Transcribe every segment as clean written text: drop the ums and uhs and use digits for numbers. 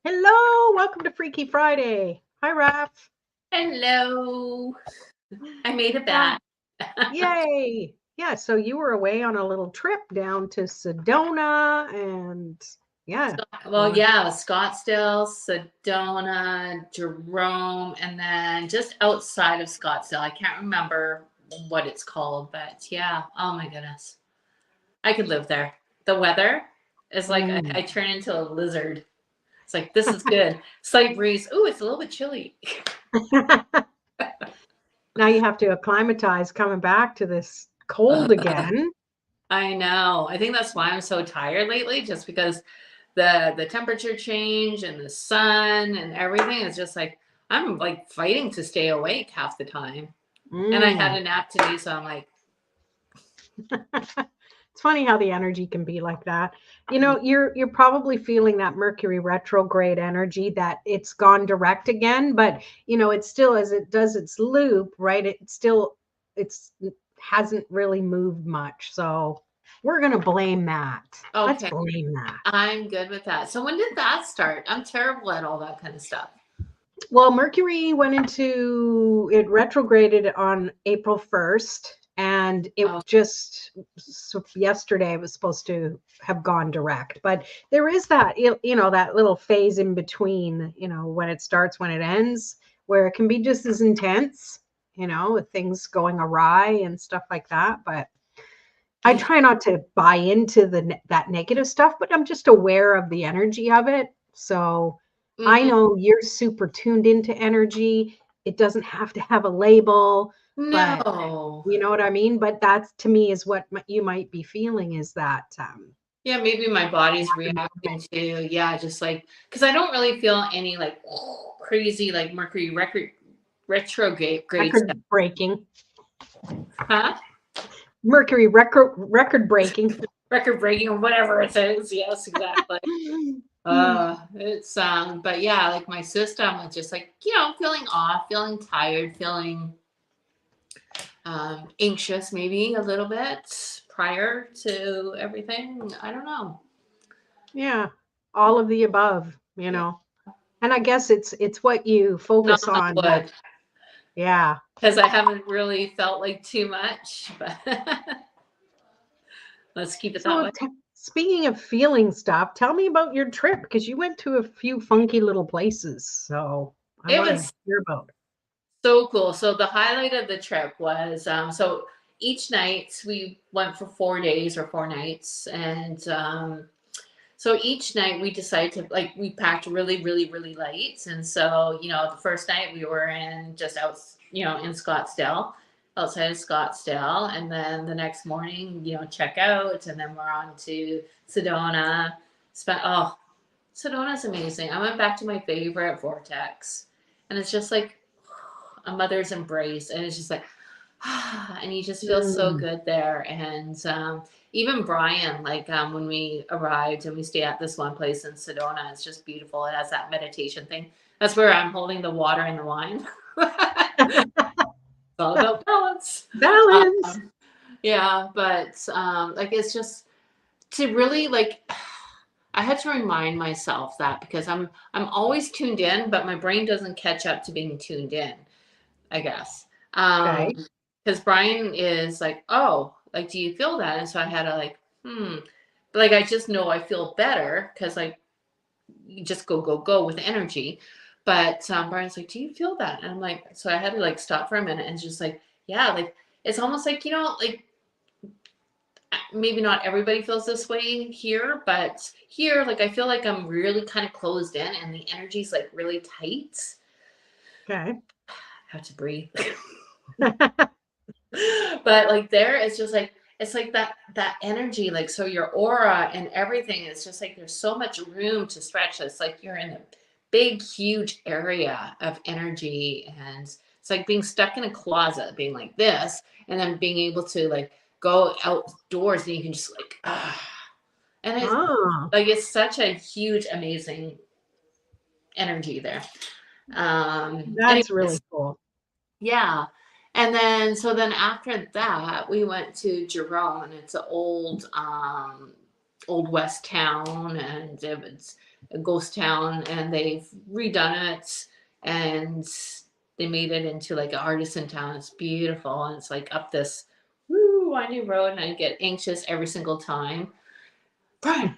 Hello, welcome to Freaky Friday. Hi, Raph. Hello. I made it Yeah, back. yay. Yeah, so you were away on a little trip down to Sedona and yeah, Well, going. yeah, Scottsdale, Sedona, Jerome, and then just outside of Scottsdale. I can't remember what it's called, but yeah. Oh my goodness. I could live there. The weather is like Mm. I turn into a lizard. It's like this is good. Slight breeze. Ooh, it's a little bit chilly. Now you have to acclimatize coming back to this cold again. I know. I think that's why I'm so tired lately, just because the temperature change and the sun and everything is just like I'm like fighting to stay awake half the time. And I had Mm. a nap today, so I'm like, It's funny how the energy can be like that. You're probably feeling that Mercury retrograde energy that it's gone direct again, but it's still as it does its loop, right? It hasn't really moved much. So we're gonna blame that. Let's okay, blame that. I'm good with that. So when did that start? I'm terrible at all that kind of stuff. Well, Mercury went into it retrograded on April 1st, and it Oh, just so yesterday it was supposed to have gone direct. But there is that that little phase in between, when it starts, when it ends, where it can be just as intense, with things going awry and stuff like that. But I yeah. try not to buy into that negative stuff, but I'm just aware of the energy of it. So I Hmm. know you're super tuned into energy. It doesn't have to have a label, but No. you know what I mean? But that's to me is what you might be feeling is that Yeah, maybe my body's reacting to, yeah, just like, because I don't really feel any like crazy like Mercury retrograde stuff. record breaking, Huh? record breaking. Record breaking or whatever it is. Yes, exactly. It's but yeah, like my system was just like, feeling off, feeling tired, feeling anxious maybe a little bit prior to everything. I don't know. Yeah, all of the above, Yeah. And I guess it's what you Knock focus on on that, wood. yeah. Because I haven't really felt like too much, but let's keep it that So, way. speaking of feeling stuff, tell me about your trip because you went to a few funky little places. So, I It want to was hear about. so cool. So the highlight of the trip was so each night we went for 4 days or 4 nights, and so each night we decided to like we packed really, really, really light. And so the first night we were in just out, in Scottsdale, outside of Scottsdale, and then the next morning, check out, and then we're on to Sedona. Sedona's amazing. I went back to my favorite vortex, and it's just like a mother's embrace, and it's just like and you just feel so Mm. good there. And even Brian, like when we arrived and we stay at this one place in Sedona, it's just beautiful. It has that meditation thing. That's where I'm holding the water and the wine. It's all about balance. Balance. um, yeah, but like it's just to really like I had to remind myself that because I'm always tuned in, but my brain doesn't catch up to being tuned in, I guess. Okay. Because Brian is like, oh, like, do you feel that? And so I had to like, but like I just know I feel better because like you just go go go with energy. But Brian's like, do you feel that? And I'm like, so I had to like stop for a minute and just like, yeah, like it's almost like like maybe not everybody feels this way here, but here like I feel like I'm really kind of closed in and the energy's like really tight. Okay. I have to breathe. But like there it's just like it's like that energy, like so your aura and everything is just like there's so much room to stretch. It's like you're in a big huge area of energy, and it's like being stuck in a closet being like this, and then being able to like go outdoors and you can just like and it's Ah, like it's such a huge amazing energy there. that's really Anyways, cool. yeah. And then so then after that we went to Jerome, and it's an old old west town, and it's a ghost town, and they've redone it, and they made it into like an artisan town. It's beautiful, and it's like up this woo windy road, and I get anxious every single time. Brian,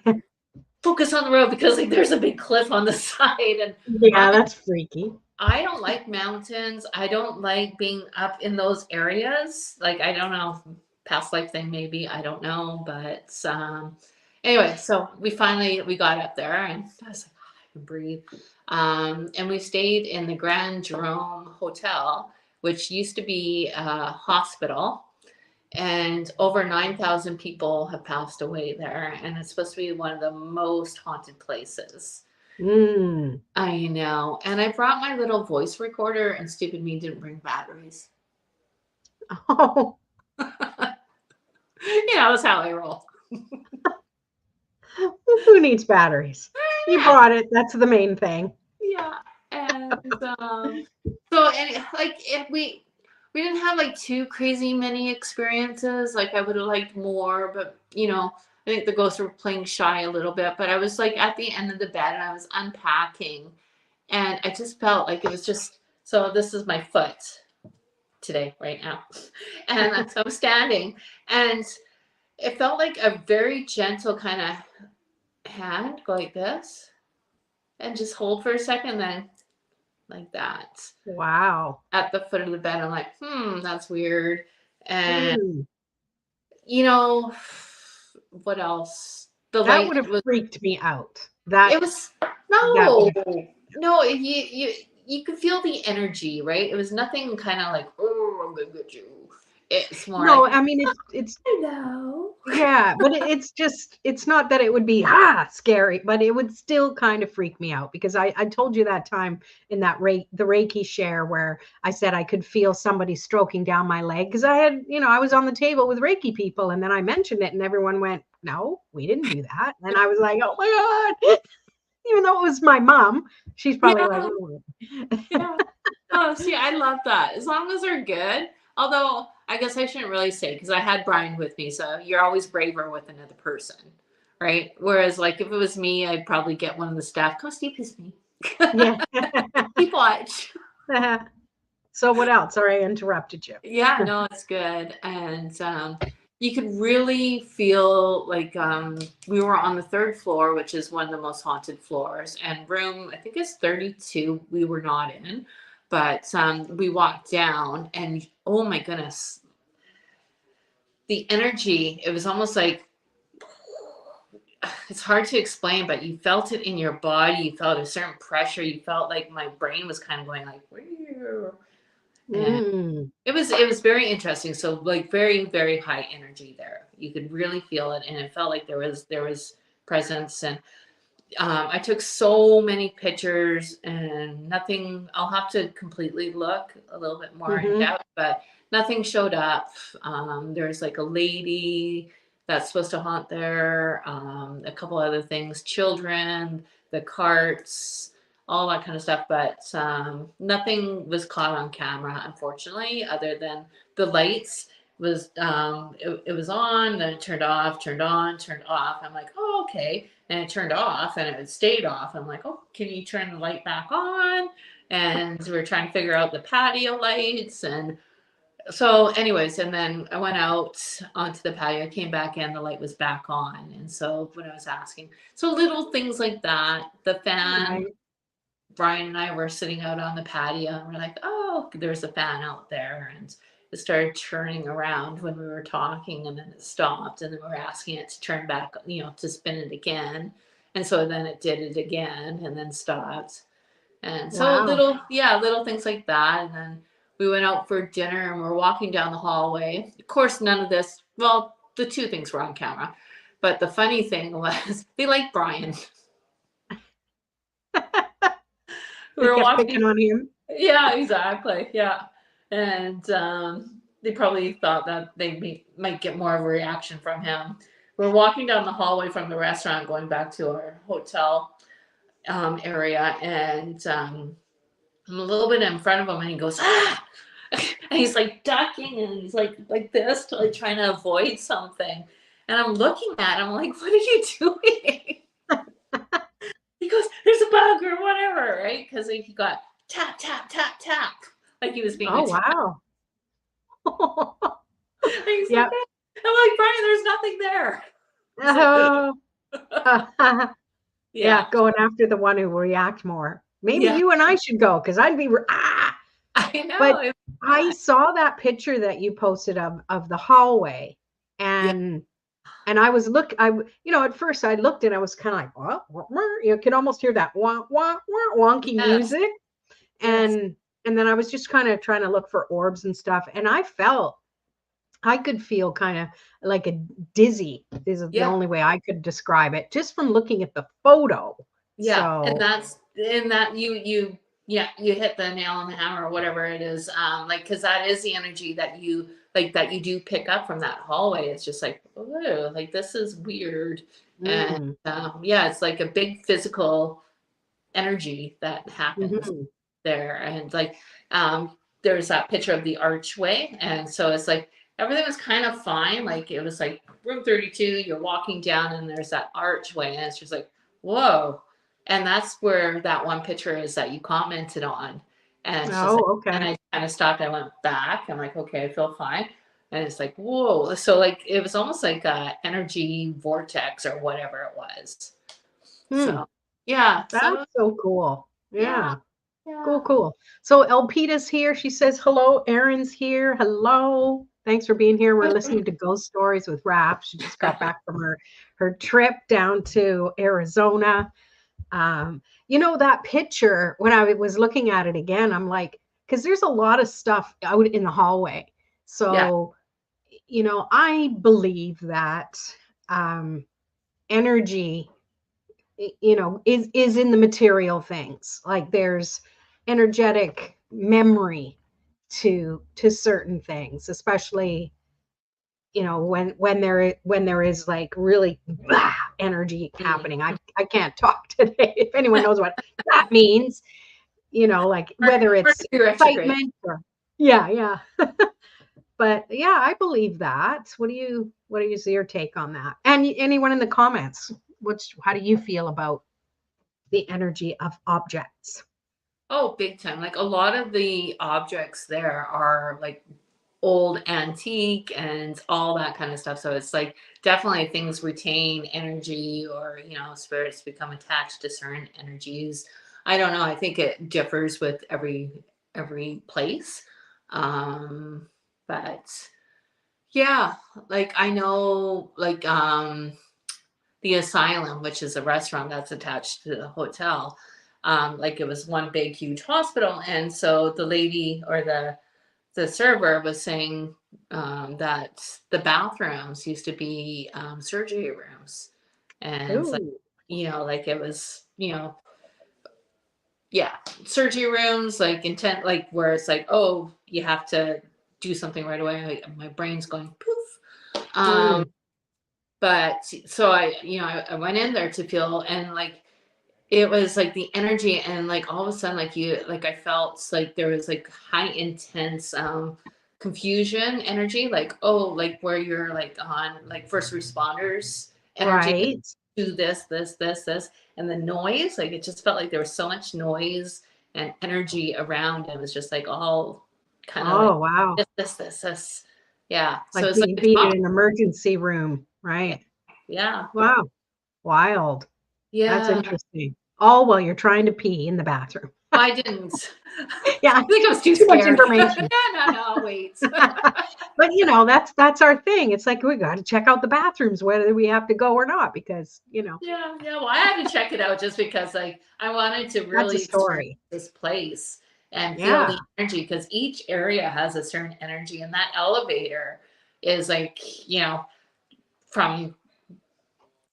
focus on the road because like there's a big cliff on the side, and Yeah, that's freaky. I don't like mountains. I don't like being up in those areas. Like I don't know, past life thing maybe. I don't know, but anyway, so we got up there, and I was like, oh, I can breathe. And we stayed in the Grand Jerome Hotel, which used to be a hospital, and over 9,000 people have passed away there, and it's supposed to be one of the most haunted places. Mm. I know. And I brought my little voice recorder, and stupid me didn't bring batteries. Oh, That's how I roll. who needs batteries? You brought it. That's the main thing. Yeah. And so like if we didn't have like too crazy many experiences. Like I would have liked more, but I think the ghosts were playing shy a little bit. But I was like at the end of the bed, and I was unpacking, and I just felt like it was just so. This is my foot today, right now, and so I'm standing, and it felt like a very gentle kind of hand go like this, and just hold for a second, then like that Wow. at the foot of the bed. I'm like, that's weird. And Mm. what else? The That light would have was. freaked me out. It That was would no, have. no. You could feel the energy, right? It was nothing kind of like, oh, I'm gonna get you. It's more No, like, I mean it's hello. yeah, but it's not that it would be scary, but it would still kind of freak me out because I told you that time in that the Reiki share where I said I could feel somebody stroking down my leg because I had, I was on the table with Reiki people, and then I mentioned it and everyone went, "No, we didn't do that." And I was like, "Oh my God." Even though it was my mom, she's probably like, Yeah. "Oh." Yeah. Oh, see, I love that. As long as they're good. Although, I guess I shouldn't really say because I had Brian with me, so you're always braver with another person, right? Whereas, like, if it was me, I'd probably get one of the staff. Come, Steve, kiss me. Yeah. Keep watch. So what else? Sorry, I interrupted you. Yeah, no, it's good. And you could really feel like we were on the third floor, which is one of the most haunted floors, and room, I think it's 32, we were not in. But we walked down, and oh my goodness, the energy, it was almost like, it's hard to explain, but you felt it in your body. You felt a certain pressure. You felt like my brain was kind of going like, where? And Mm. it was very interesting. So like very, very high energy there. You could really feel it, and it felt like there was presence. And I took so many pictures, and nothing. I'll have to completely look a little bit more in Hmm. depth, but nothing showed up. There's like a lady that's supposed to haunt there. A couple other things, children, the carts, all that kind of stuff, but nothing was caught on camera, unfortunately, other than the lights was it was on, then it turned off, turned on, turned off. I'm like, oh, okay. And it turned off, and it stayed off. I'm like, oh, can you turn the light back on? And we were trying to figure out the patio lights. And so anyways, and then I went out onto the patio, I came back in, the light was back on. And so when I was asking, so little things like that, the fan, Right. Brian and I were sitting out on the patio, and we're like, oh, there's a fan out there. And it started turning around when we were talking, and then it stopped. And then we were asking it to turn back, to spin it again. And so then it did it again and then stopped. And so Wow. little things like that. And then we went out for dinner, and we're walking down the hallway. Of course, none of this, well, the two things were on camera. But the funny thing was, they like Brian. We They were kept walking. picking on him. Yeah, exactly. Yeah. And they probably thought that they might get more of a reaction from him. We're walking down the hallway from the restaurant going back to our hotel area, and I'm a little bit in front of him, and he goes, ah! And he's like ducking, and he's like this, like trying to avoid something. And I'm looking at him, I'm like, what are you doing? He goes, there's a bug or whatever, right? Because like, he got tap, tap, tap, tap, like he was being Oh, attacked. wow. And he's like, Yep. I'm like, Brian, there's nothing there. He's like, Oh. Yeah, yeah, going after the one who react more. Maybe yeah. you and I should go because I'd be I but know. It's I fun. saw that picture that you posted of the hallway, Yeah, and I was at first I looked and I was kind of like, you could almost hear that wah, wah, wah, wonky yes, music. yes, And then I was just kind of trying to look for orbs and stuff. And I could feel kind of like a dizzy is the yeah. only way I could describe it just from looking at the photo. Yeah, and So, that's and that you yeah, you hit the nail on the hammer or whatever it is. Like because that is the energy that you like that you do pick up from that hallway. It's just like, oh, like this is weird. And mm, yeah, it's like a big physical energy that happens mhm. there. And like there's that picture of the archway. And so it's like everything was kind of fine. Like it was like room 32, you're walking down and there's that archway, and it's just like, whoa. And that's where that one picture is that you commented on. And it's just like, Oh, and okay. I kind of stopped. I went back. I'm like, okay, I feel fine. And it's like, whoa. So like it was almost like a energy vortex or whatever it was. Hmm. So yeah. That's So so cool. yeah. Yeah. Yeah. Cool, cool. So Elpita's here. She says hello. Erin's here. Hello. Thanks for being here. We're listening to Ghost Stories with Raph. She just got back from her trip down to Arizona. That picture, when I was looking at it again, I'm like, because there's a lot of stuff out in the hallway. Yeah. So, I believe that energy is in the material things. Like there's energetic memory to certain things, especially when there is like really energy happening. I can't talk today. If anyone knows what that means, like whether it's Mercury retrograde. excitement or yeah. But yeah, I believe that. What is your take on that? And anyone in the comments, how do you feel about the energy of objects? Oh, big time. Like a lot of the objects there are like old antique and all that kind of stuff. So it's like definitely things retain energy or, spirits become attached to certain energies. I don't know. I think it differs with every place. Um, but yeah, like I know like the asylum, which is a restaurant that's attached to the hotel. Like it was one big huge hospital, and so the lady or the server was saying that the bathrooms used to be surgery rooms, and it's like Ooh, like it was yeah, surgery rooms like intent like where it's like, oh, you have to do something right away. Like, my brain's going poof. mm, But so I went in there to feel, and like it was like the energy, and like all of a sudden like I felt like there was like high intense confusion energy, like, oh, like where you're like on like first responders energy, like, right. do this, and the noise, like it just felt like there was so much noise and energy around, and it was just like all kind of like Oh, wow. this. Yeah, so Like it's like being a being shock. in an emergency room, Yeah, right? yeah, Wow. Wild. That's yeah. interesting. All while you're trying to pee in the bathroom. I didn't. Yeah, I think I was too too much scared. information. No, wait. But that's our thing. It's like we got to check out the bathrooms whether we have to go or not because, Yeah. Well, I had to check it out just because, like, I wanted to that's a really experience story. this place and feel Yeah, the energy, because each area has a certain energy, and that elevator is like,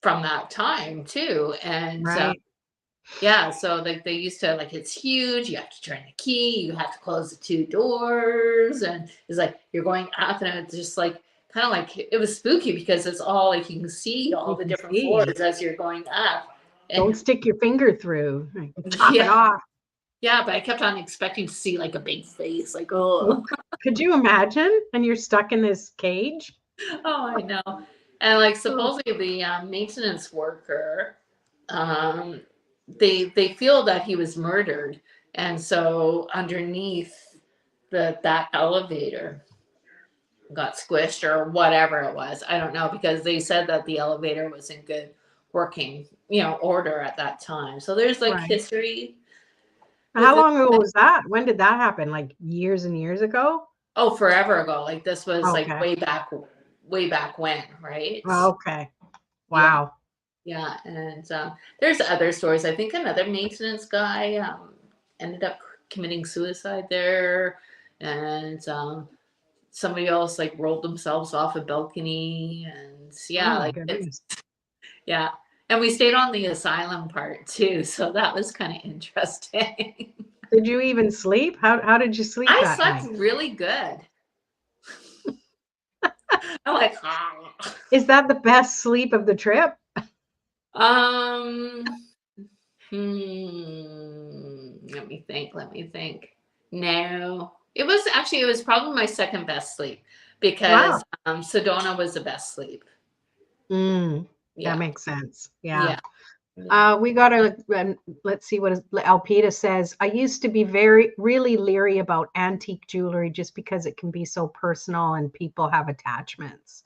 from that time too, and right. yeah, so like they used to like it's huge. You have to turn the key. You have to close the two doors, and it's like you're going up, and it's just like kind of like it was spooky because it's all like you can see all You the can different floors see. as you're going up, Don't and stick your finger through. Chop it yeah, off. yeah. But I kept on expecting to see like a big face, like Ooh, oh, could you imagine? And you're stuck in this cage? oh, I know. And like Oh, supposedly the maintenance worker, they feel that he was murdered, and so underneath that elevator got squished or whatever it was. I don't know, because they said that the elevator was in good working, order at that time. So there's like right. history with How it. long ago was that? When did that happen? Like years and years ago? Oh, forever ago. Like this was like Okay. way back when, right? Okay. Yeah. Wow. Yeah, and there's other stories. I think another maintenance guy ended up committing suicide there, and somebody else like rolled themselves off a balcony, and Oh yeah, my like it's goodness. yeah. And we stayed on the asylum part too, so that was kind of interesting. Did you even sleep? How did you sleep I that slept night? really good. I'm like, "Ah." Is that the best sleep of the trip? um, let me think. Let me think. No, it was probably my second best sleep because Wow. Sedona was the best sleep. Mm, that Yeah, makes sense. Yeah. yeah, yeah. We got to, let's see what Alpita says. I used to be really leery about antique jewelry just because it can be so personal and people have attachments.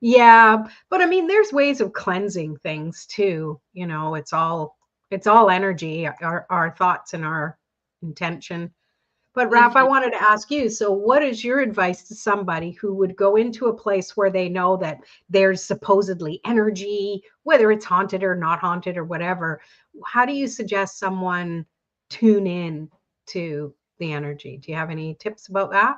Yeah, but I mean, there's ways of cleansing things too. It's all energy, our thoughts and our intention. But Raph, I Mhm. wanted to ask you, so what is your advice to somebody who would go into a place where they know that there's supposedly energy, whether it's haunted or not haunted or whatever? How do you suggest someone tune in to the energy? Do you have any tips about that?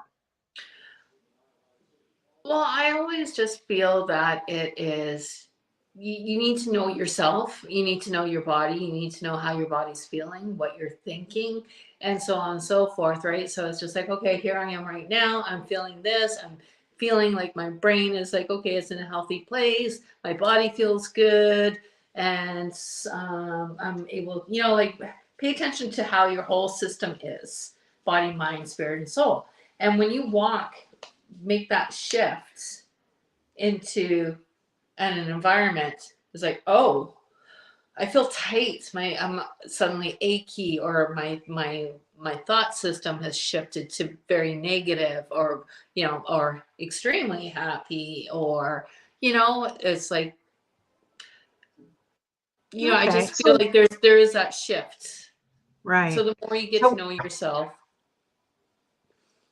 Well, I always just feel that it is, you need to know yourself, you need to know your body, you need to know how your body's feeling, what you're thinking, and so on and so forth, right? So it's just like, okay, here I am right now, I'm feeling this, I'm feeling like my brain is like, okay, it's in a healthy place, my body feels good, and I'm able, like pay attention to how your whole system is, body, mind, spirit, and soul. And when you walk, make that shift into an environment, it's like, oh, I feel tight, I'm suddenly achy, or my thought system has shifted to very negative, or or extremely happy, or it's like, I Okay. just feel So, like there is that shift. So right. the more you get to So, know yourself.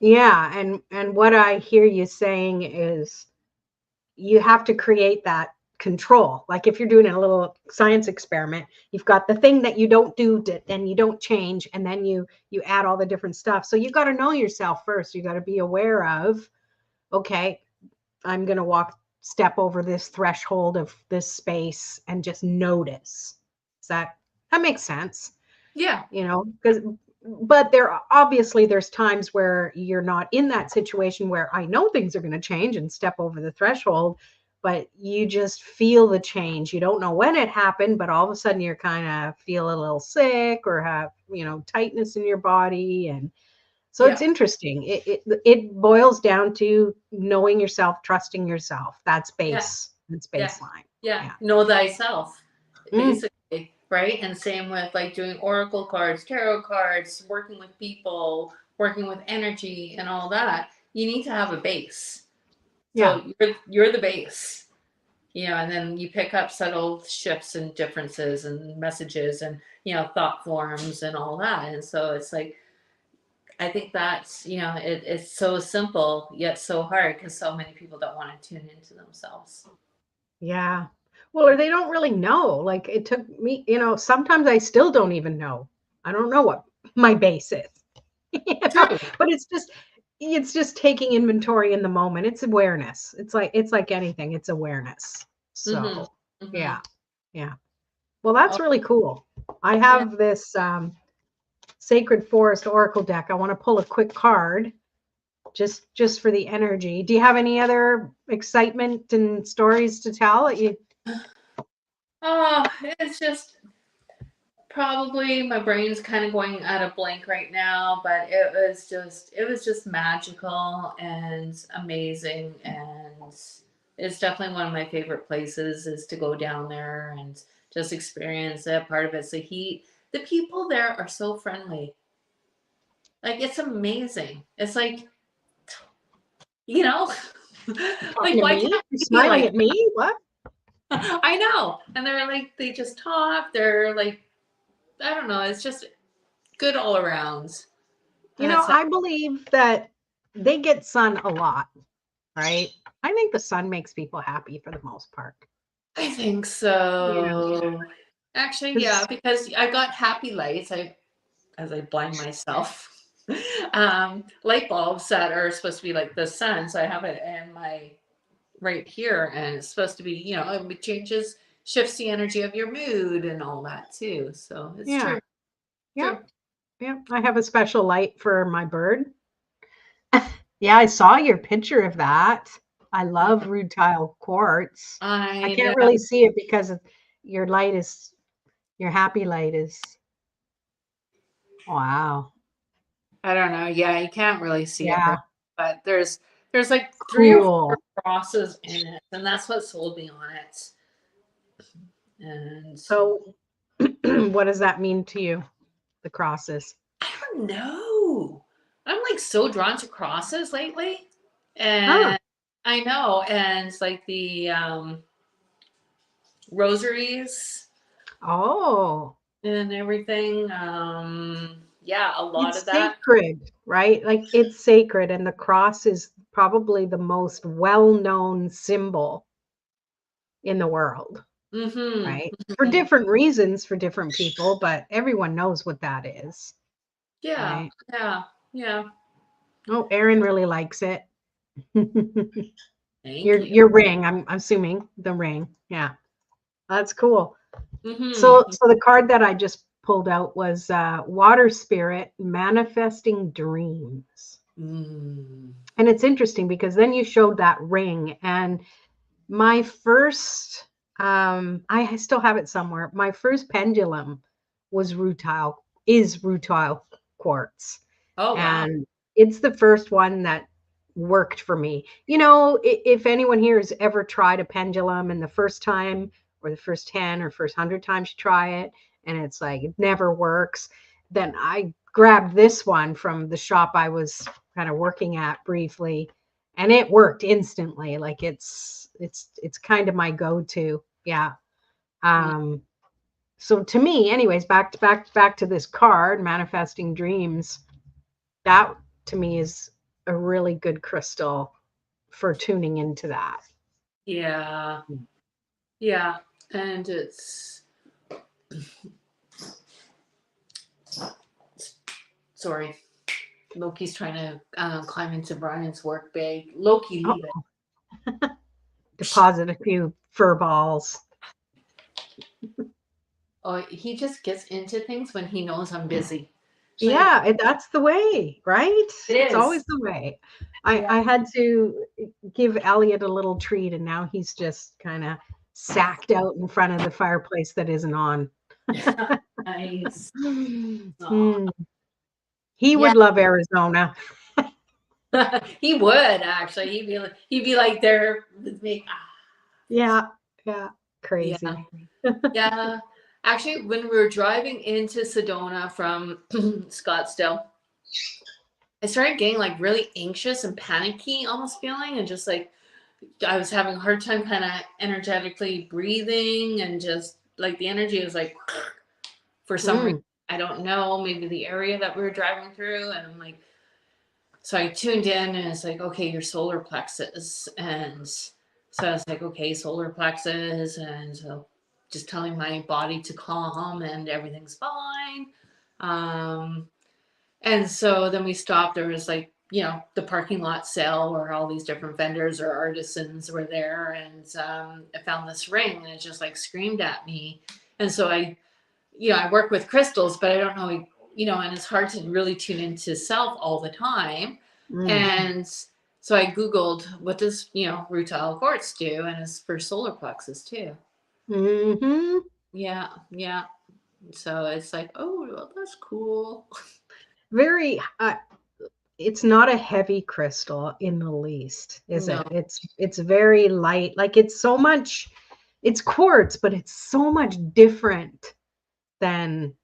yeah, and what I hear you saying is you have to create that control. Like if you're doing a little science experiment, you've got the thing that you don't do and you don't change, and then you add all the different stuff. So you got to know yourself first. You got to be aware of, okay, I'm going to step over this threshold of this space and just notice. Does that makes sense? Yeah, Because but there's times where you're not in that situation where I know things are going to change and step over the threshold, but you just feel the change. You don't know when it happened, but all of a sudden you're kind of feel a little sick or have tightness in your body. And so it's yeah, interesting. It boils down to knowing yourself, trusting yourself. That's yeah, yeah, baseline. yeah. Yeah. Know thyself, Mm, basically, right? And same with like doing oracle cards, tarot cards, working with people, working with energy, and all that. You need to have a base. yeah. So you're the base, and then you pick up subtle shifts and differences and messages, and thought forms and all that. And so it's like, I think that's, it's so simple yet so hard, because so many people don't want to tune into themselves. Yeah. Well, or they don't really know. Like it took me, sometimes I still don't even know. I don't know what my base is. you know, True. but it's just taking inventory in the moment. It's awareness. It's like anything. It's awareness. Mm-hmm. So, Mm-hmm. yeah. Yeah. Well, that's Oh, really cool. I yeah. have this Sacred Forest Oracle deck. I want to pull a quick card just for the energy. Do you have any other excitement and stories to tell that you Oh, it's just probably my brain's kind of going out of blank right now, but it was just magical and amazing, and it's definitely one of my favorite places is to go down there and just experience it. Part of it's the heat. The people there are so friendly. Like it's amazing. It's like, you know, like Talking to why me? can't You're we be smiling like at me? What? I know. And they're like they just talk. They're like I don't know, it's just good all around. And it's like I believe that they get sun a lot, right? I think the sun makes people happy for the most part. I think Yeah. so. Actually, yeah, 'Cause because I got happy lights. I as I blind myself. Light bulbs that are supposed to be like the sun. So I have it in my right here, and it's supposed to be, it changes, shifts the energy of your mood and all that too. So it's yeah, true. yeah, True. yeah. I have a special light for my bird. Yeah, I saw your picture of that. I love rutile quartz. I I can't know. really see it because your light is your happy light is wow. I don't know. Yeah, you can't really see it Yeah, from, but there's like three or four cool. crosses in it, and that's what sold me on it. And So what does that mean to you, the crosses? I don't know. I'm like so drawn to crosses lately. Huh. And I know. And it's like the rosaries Oh, and everything. Yeah, a lot of it's that. sacred, right? Like it's sacred, and the cross is probably the most well-known symbol in the world, Mm-hmm. right? For different reasons for different people, but everyone knows what that is, Yeah, right? yeah, yeah. Oh, Aaron really likes it. Thank Your you. your ring, I'm assuming the ring. Yeah. That's cool. So Mm-hmm. so the card that I just pulled out was water spirit manifesting dreams. Mm. And it's interesting because then you showed that ring and my first I still have it somewhere. My first pendulum was rutile quartz. Oh wow. And it's the first one that worked for me. If anyone here has ever tried a pendulum and the first time or the first 10 or first 100 times you try it and it's like it never works, then I grabbed this one from the shop I was kind of working at briefly and it worked instantly. Like it's kind of my go-to. Yeah. Mm. um so to me, anyways, back to this card, manifesting dreams, that to me is a really good crystal for tuning into that. Yeah, yeah. And it's sorry. Loki's trying to climb into Brian's work bag. Loki, Oh, leave it. deposit a few fur balls. Oh, he just gets into things when he knows I'm busy. Like Yeah, that's the way, right? it It's is. always the way. Yeah. I had to give Elliot a little treat, and now he's just kind of sacked out in front of the fireplace that isn't on. Nice. Aw. Mm. He Yeah, would love Arizona. he would actually. He'd be like there with me. Ah, Yeah, yeah, yeah, crazy. yeah. Actually, when we were driving into Sedona from Scottsdale, I started getting like really anxious and panicky, almost feeling, and just like I was having a hard time kind of energetically breathing, and just like the energy was like for some reason. Mm, I don't know, maybe the area that we were driving through, and I'm like, so I tuned in and it's like, okay, your solar plexus. And so I was like, okay, solar plexus. And so just telling my body to calm and everything's fine. Um, and so then we stopped. There was like, the parking lot sale where all these different vendors or artisans were there. And I found this ring and it just like screamed at me. And so I work with crystals, but I don't know, and it's hard to really tune into self all the time. mm, And so I Googled what does, rutile quartz do? And it's for solar plexus too. hmm. Yeah. Yeah. So it's like, oh, well, that's cool. Very. it's not a heavy crystal in the least, is No. it? It's very light. Like it's so much, it's quartz, but it's so much different than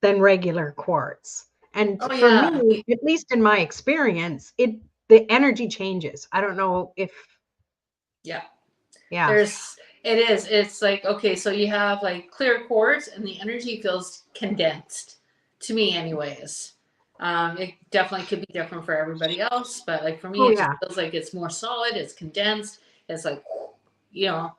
regular quartz. And Oh for yeah. me, at least in my experience, the energy changes. I don't know if Yeah. yeah. It's like, okay, so you have like clear quartz and the energy feels condensed to me anyways. It definitely could be different for everybody else, but like for me, Oh it just yeah. feels like it's more solid, it's condensed, it's like, you know,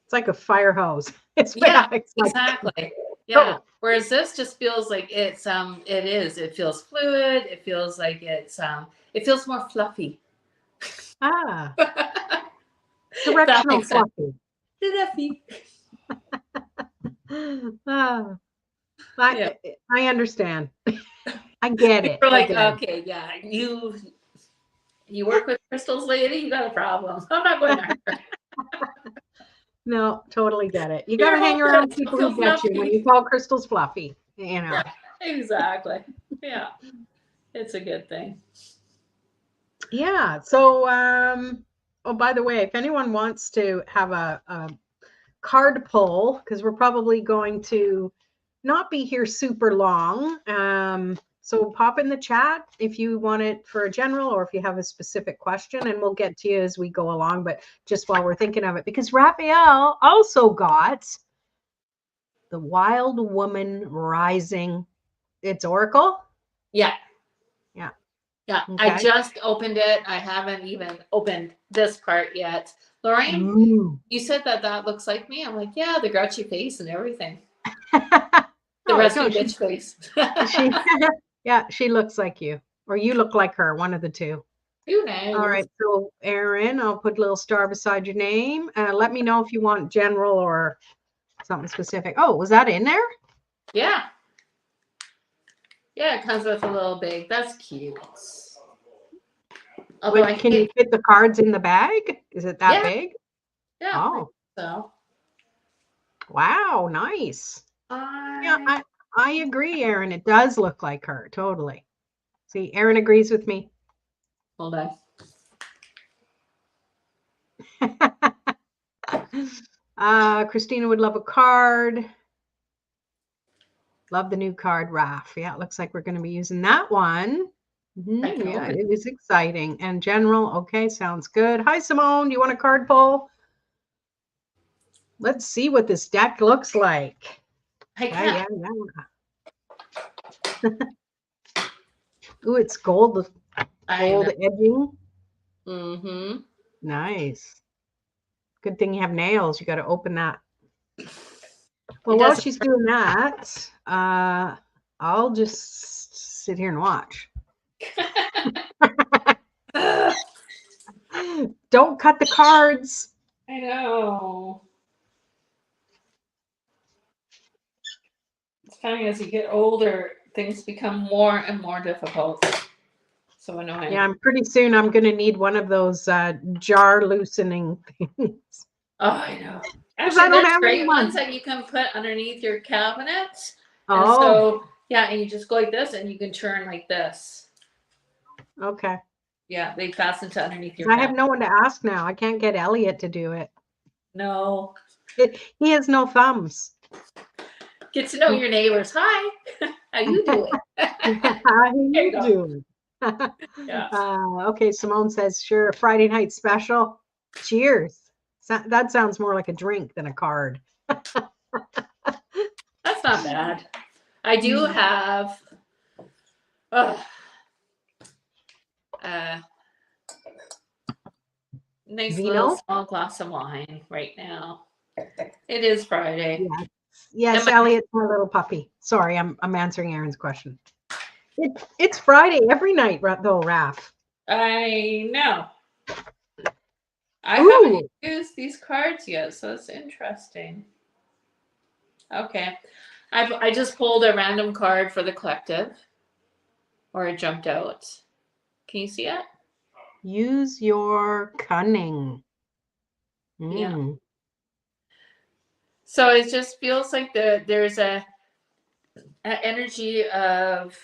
It's like a fire hose. yeah, It's like exactly. Yeah. oh Whereas this just feels like it feels fluid, it feels like it feels more fluffy. ah If that directional makes sense. fluffy. Fluffy. Ah, Yeah. I understand. I get it. We're I like, get it. okay, yeah, you work with crystals, lady, you got a problem. I'm not going to her. No, totally get it. You got You're to hang hoping that around it's people feel who get you when you fluffy. call crystals fluffy, you know. Yeah, exactly. Yeah, it's a good thing. Yeah. So, oh, by the way, if anyone wants to have a card pull, because we're probably going to not be here super long. So pop in the chat if you want it for a general or if you have a specific question, and we'll get to you as we go along. But just while we're thinking of it, because Raphael also got the Wild Woman Rising. It's Oracle. Yeah, Yeah. yeah. I Okay. just opened it. I haven't even opened this part yet. Lorraine, Ooh. you said that looks like me. I'm like, yeah, the grouchy face and everything. The Oh resting no, bitch face. she yeah, she looks like you, or you look like her, one of the two. Who All knows? right, so Aaron, I'll put a little star beside your name. Let me know if you want general or something specific. Oh, was that in there? Yeah. Yeah, it comes with a little big. That's cute. Although I Can you hate, fit the cards in the bag? Is it that yeah, big? yeah. I think Oh, so wow, nice. Yeah, I I agree, Aaron. It does look like her, totally. See, Aaron agrees with me. hold on. Christina would love a card. Love the new card, Raf. Yeah, it looks like we're going to be using that one. I can Yeah, open. it is exciting. And general, okay, sounds good. Hi, Simone. Do you want a card pull? Let's see what this deck looks like. I Yeah, can't. yeah. Ooh, it's gold I know. edging. Mm-hmm. Nice. Good thing you have nails. You got to open that. Well, It while doesn't. she's doing that, I'll just sit here and watch. Don't cut the cards. I know. It's funny as you get older, things become more and more difficult. So annoying. Yeah, I'm pretty soon I'm going to need one of those jar loosening things. Oh, I know. Because I Actually, don't there's have great ones anyone. that you can put underneath your cabinet. And Oh, so, yeah, and you just go like this and you can turn like this. okay. Yeah, they fasten to underneath your I have cabinet. no one to ask now. I can't get Elliot to do it. No. He has no thumbs. Get to know your neighbors. Hi. How you doing? How There you you go. doing? Yeah. Okay, Simone says, sure, Friday night special. Cheers. That sounds more like a drink than a card. That's not bad. I do have nice little Vino? small glass of wine right now. It is Friday. Yes. Yes, And Elliot's my little puppy. Sorry, I'm answering Aaron's question. It's Friday every night, though, Raph. I know. I Ooh. haven't used these cards yet, so it's interesting. Okay. I just pulled a random card for the collective, or it jumped out. Can you see it? Use your cunning. Yeah. So it just feels like there's a energy of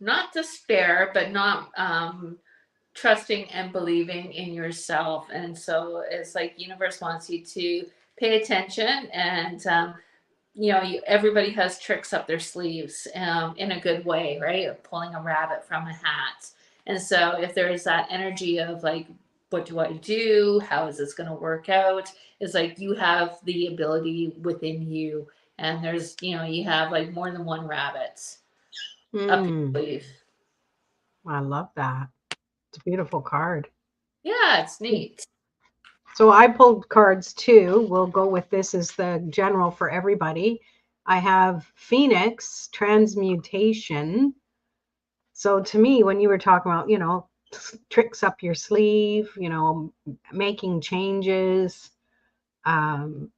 not despair, but not trusting and believing in yourself. And so it's like universe wants you to pay attention and everybody has tricks up their sleeves in a good way, right? Pulling a rabbit from a hat. And so if there's that energy of like, what do I do? How is this going to work out? It's like you have the ability within you. And there's, you have like more than one rabbit up your Hmm. sleeve. I love that. It's a beautiful card. Yeah, it's neat. So I pulled cards too. We'll go with this as the general for everybody. I have Phoenix, transmutation. So to me, when you were talking about, tricks up your sleeve, making changes, um,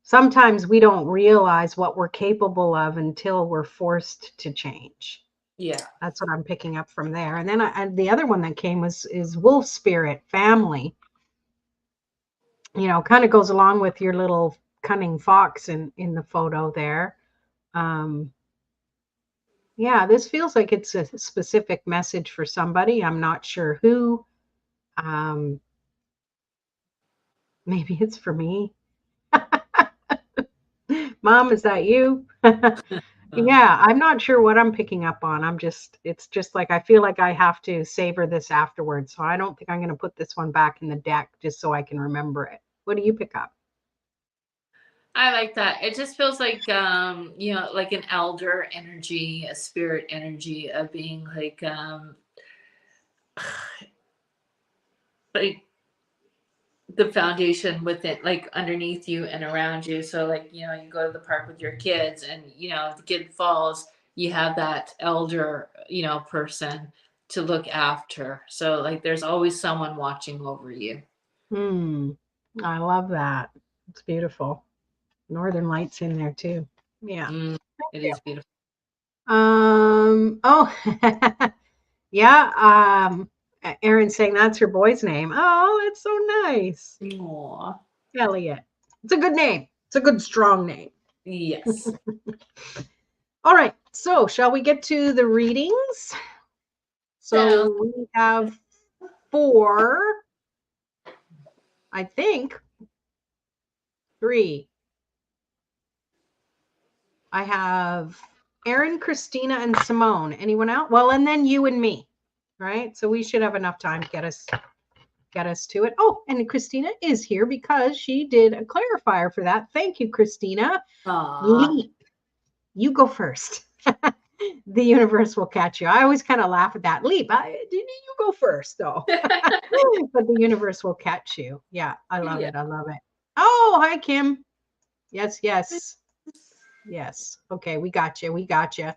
sometimes we don't realize what we're capable of until we're forced to change. Yeah. That's what I'm picking up from there. And then the other one that came is wolf spirit, family. Kind of goes along with your little cunning fox in the photo there. Um, yeah, this feels like it's a specific message for somebody. I'm not sure who. Um, maybe it's for me. Mom, is that you? Yeah, I'm not sure what I'm picking up on. It's just like I feel like I have to savor this afterwards. So I don't think I'm going to put this one back in the deck just so I can remember it. What do you pick up? I like that. It just feels like like an elder energy, a spirit energy of being like the foundation within, like underneath you and around you. So like, you go to the park with your kids and if the kid falls, you have that elder, person to look after. So like there's always someone watching over you. Hmm. I love that. It's beautiful. Northern Lights in there too. Yeah. Mm, it is beautiful. Oh, yeah. Aaron saying that's her boy's name. Oh, that's so nice. Aw. Elliot. It's a good name. It's a good, strong name. Yes. All right. So, shall we get to the readings? So So, we have four, I think, three. I have Aaron, Christina, and Simone. Anyone else? Well, and then you and me, right? So we should have enough time to get us to it. Oh, and Christina is here because she did a clarifier for that. Thank you, Christina. aw. Leap. You go first. The universe will catch you. I always kind of laugh at that. Leap. You go first, though. But the universe will catch you. Yeah, I love Yeah. it. I love it. Oh, hi, Kim. Yes, yes. Yes. Okay, we got you. We got you.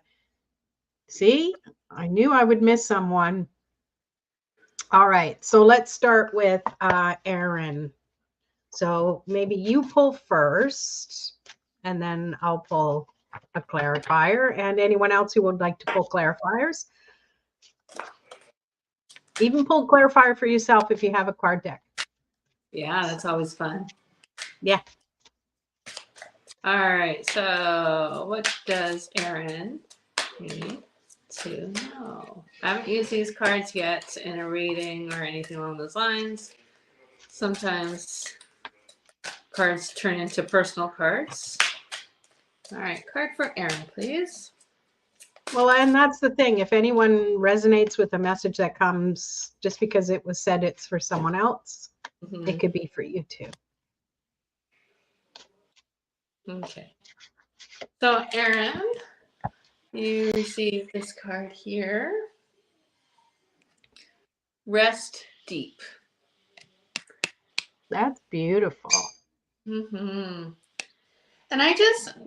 See, I knew I would miss someone. All right, so let's start with Aaron. So maybe you pull first, and then I'll pull a clarifier. And anyone else who would like to pull clarifiers, even pull clarifier for yourself if you have a card deck. Yeah, that's always fun. Yeah. All right. So, what does Aaron need to know? I haven't used these cards yet in a reading or anything along those lines. Sometimes cards turn into personal cards. All right. Card for Aaron, please. Well, and that's the thing. If anyone resonates with a message that comes just because it was said it's for someone else, it could be for you too. Okay. So, Aaron, you receive this card here. Rest deep. That's beautiful. Mm-hmm. And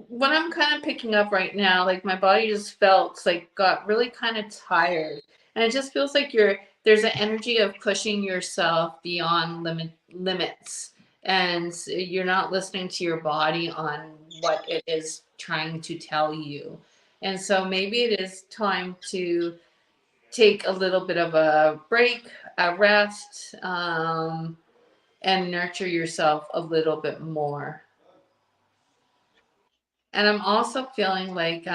what I'm kind of picking up right now, like my body just got really kind of tired. And it just feels like there's an energy of pushing yourself beyond limits. And you're not listening to your body on what it is trying to tell you. And so maybe it is time to take a little bit of a break, a rest, and nurture yourself a little bit more. And I'm also feeling like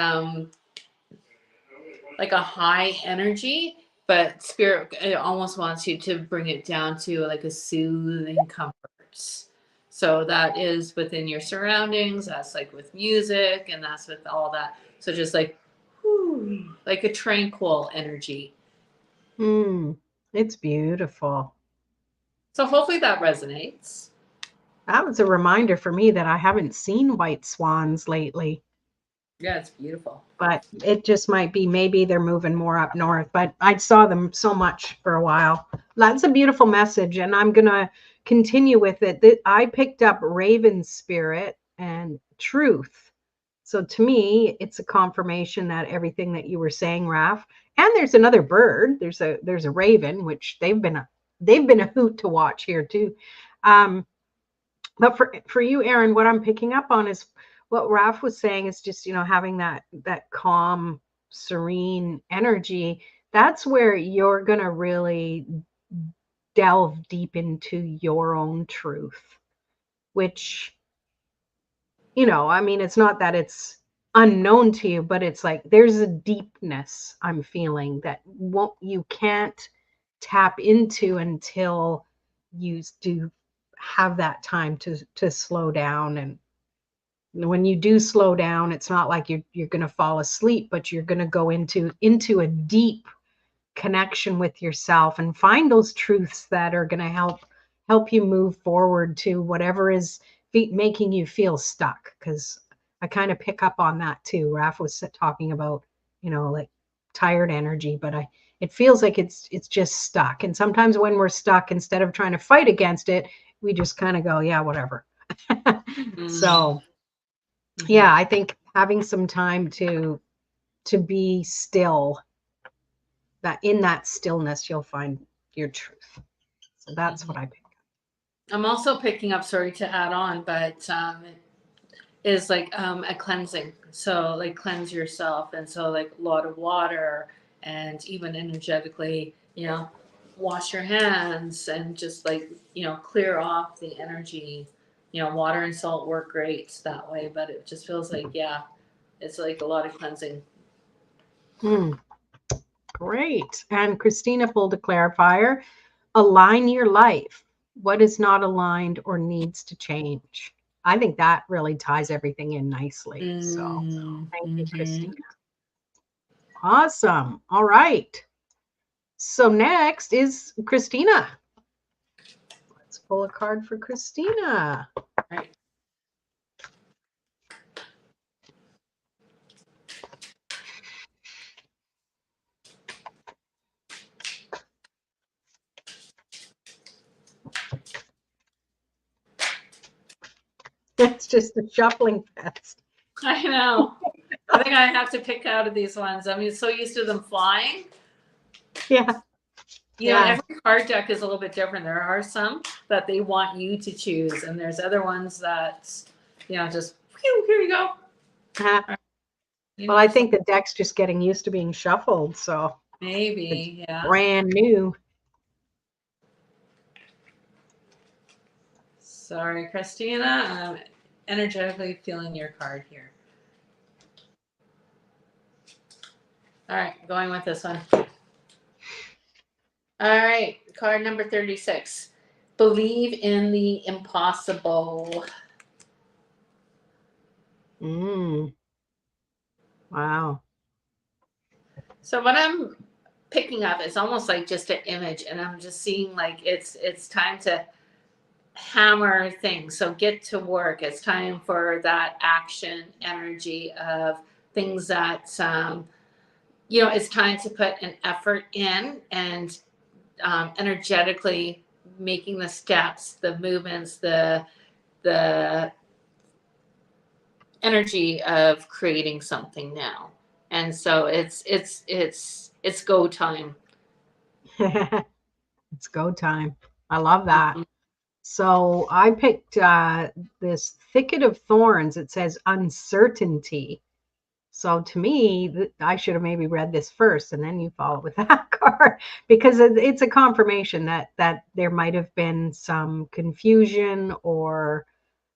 like a high energy, but spirit, it almost wants you to bring it down to like a soothing comfort. So that is within your surroundings. That's like with music, and that's with all that. So just like, whew, like a tranquil energy. It's beautiful. So hopefully that resonates. That was a reminder for me that I haven't seen white swans lately. Yeah, it's beautiful. But it just might be maybe they're moving more up north. But I saw them so much for a while. That's a beautiful message, and I'm gonna continue with it. I picked up Raven Spirit and Truth. So to me, it's a confirmation that everything that you were saying, Raf. And there's another bird. There's a raven, which they've been a hoot to watch here too. But for you, Aaron, what I'm picking up on is what Raf was saying is just, having that calm, serene energy. That's where you're going to really delve deep into your own truth, which, I mean, it's not that it's unknown to you, but it's like there's a deepness I'm feeling that you can't tap into until you do have that time to slow down. And when you do slow down, it's not like you're going to fall asleep, but you're going to go into a deep connection with yourself and find those truths that are going to help you move forward to whatever is making you feel stuck. Because I kind of pick up on that too. Raf was talking about, like tired energy, but it feels like it's just stuck. And sometimes when we're stuck, instead of trying to fight against it, we just kind of go, yeah, whatever. So yeah, I think having some time to be still, that in that stillness you'll find your truth. So that's what I pick up. I'm also picking up, sorry to add on, but is like a cleansing. So like cleanse yourself, and so like a lot of water, and even energetically, wash your hands and just like clear off the energy. Water and salt work great that way, but it just feels like it's like a lot of cleansing. Great. And Christina pulled a clarifier. Align your life. What is not aligned or needs to change? I think that really ties everything in nicely. So thank you, Christina. Awesome. All right. So next is Christina. Let's pull a card for Christina. All right. It's just a shuffling fest. I know. I think I have to pick out of these ones. I'm so used to them flying. Yeah. Every card deck is a little bit different. There are some that they want you to choose, and there's other ones that, just whew, here you go. Well, I think the deck's just getting used to being shuffled, so maybe, yeah. Brand new. Sorry, Christina. I'm energetically feeling your card here. All right, going with this one. All right, card number 36. Believe in the impossible. Wow. So what I'm picking up is almost like just an image, and I'm just seeing like it's time to hammer things. So get to work. It's time for that action energy of things that it's time to put an effort in, and energetically making the steps, the movements, the energy of creating something now. And so it's go time. It's go time. I love that. So I picked this Thicket of Thorns. It says uncertainty. So to me, I should have maybe read this first and then you follow with that card, because it's a confirmation that there might have been some confusion, or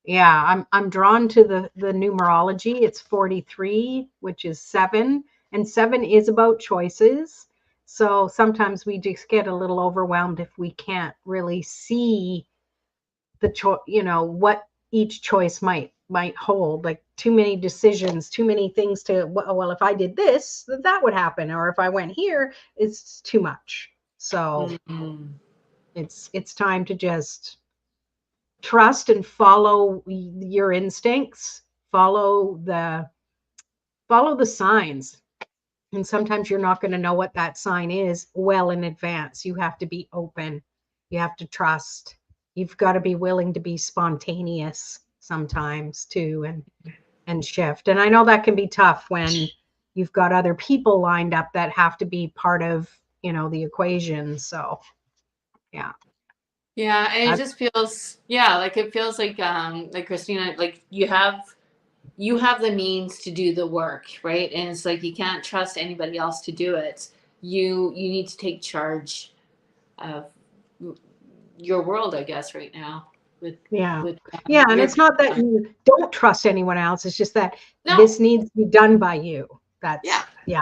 I'm drawn to the numerology. It's 43, which is 7, And 7 is about choices. So sometimes we just get a little overwhelmed if we can't really see the what each choice might hold, like too many decisions, too many things to, well, if I did this, that would happen, or if I went here, it's too much. So it's time to just trust and follow your instincts, follow the signs. And sometimes you're not going to know what that sign is well in advance. You have to be open. You have to trust. You've got to be willing to be spontaneous sometimes too, and shift. And I know that can be tough when you've got other people lined up that have to be part of, the equation. So yeah. Yeah, and it just feels, yeah, like it feels like Christina, like you have the means to do the work, right? And it's like you can't trust anybody else to do it. You need to take charge of your world, I guess, right now. With and it's not that you don't trust anyone else. It's just that this needs to be done by you. That's yeah.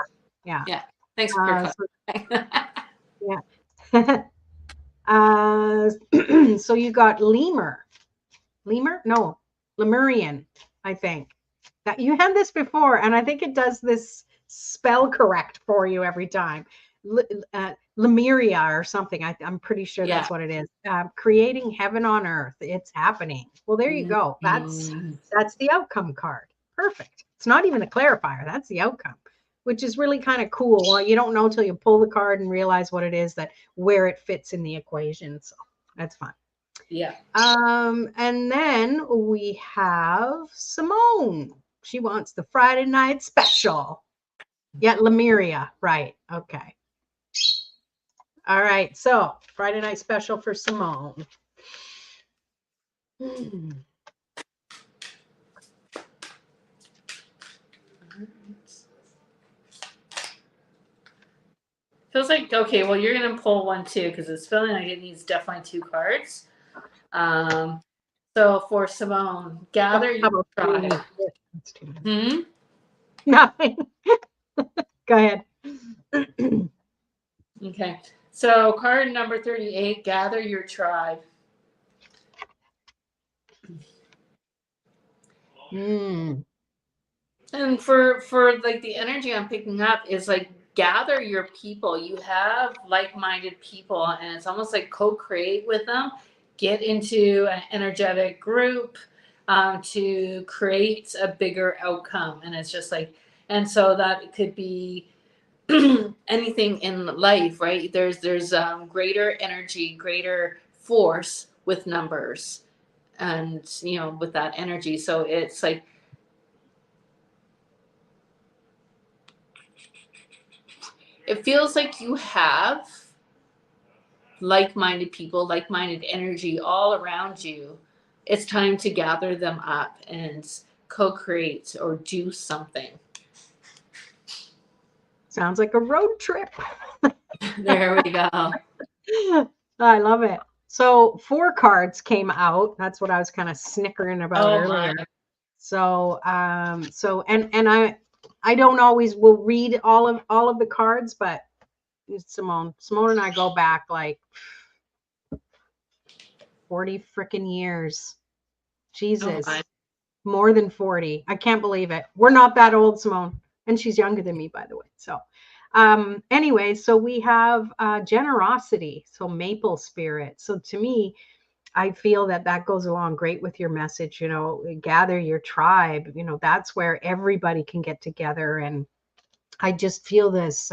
Thanks for yeah. So you got Lemur. No, Lemurian, I think. That you had this before, and I think it does this spell correct for you every time. Lemuria or something. I'm pretty sure that's what it is. Creating heaven on earth. It's happening. Well, there you go. That's the outcome card. Perfect. It's not even a clarifier. That's the outcome, which is really kind of cool. Well, you don't know till you pull the card and realize what it is, where it fits in the equation. So that's fun. Yeah. And then we have Simone. She wants the Friday night special. Yeah, Lemuria. Right. Okay. All right. So Friday night special for Simone. Feels like, okay, well, you're going to pull one too, because it's feeling like it needs definitely 2 cards. So for Simone, gather your tribe. Nothing. Go ahead. Okay. So card number 38, gather your tribe. And for like the energy I'm picking up is like, gather your people. You have like-minded people, and it's almost like co-create with them. Get into an energetic group to create a bigger outcome. And it's just like, and so that could be anything in life, right? There's greater energy, greater force with numbers, and with that energy. So it's like, it feels like you have like-minded people, like-minded energy all around you. It's time to gather them up and co-create or do something. Sounds like a road trip. There we go. I love it. So 4 cards came out. That's what I was kind of snickering about earlier. My. So and I don't always will read all of the cards, but Simone and I go back like 40 freaking years. Jesus. Oh, more than 40. I can't believe it. We're not that old, Simone. And she's younger than me, by the way. So anyway, so we have generosity. So maple spirit. So to me, I feel that goes along great with your message, gather your tribe, that's where everybody can get together. And I just feel this,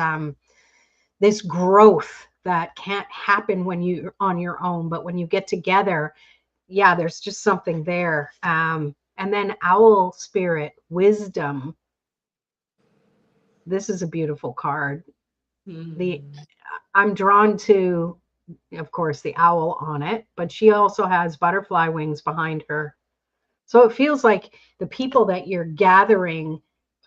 this growth that can't happen when you're on your own, but when you get together, yeah, there's just something there. And then owl spirit, wisdom. This is a beautiful card. I'm drawn to, of course, the owl on it, but she also has butterfly wings behind her. So it feels like the people that you're gathering,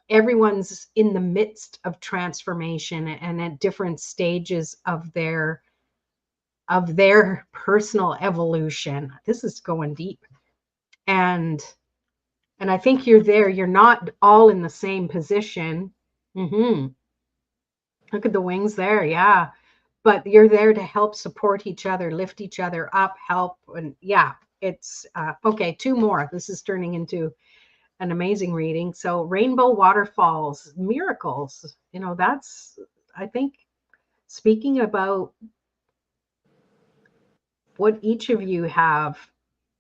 everyone's in the midst of transformation and at different stages of their personal evolution. This is going deep. And I think you're there. You're not all in the same position. Look at the wings there. Yeah. But you're there to help support each other, lift each other up, help. And yeah, it's okay. Two more. This is turning into an amazing reading. So, rainbow waterfalls, miracles. That's, I think, speaking about what each of you have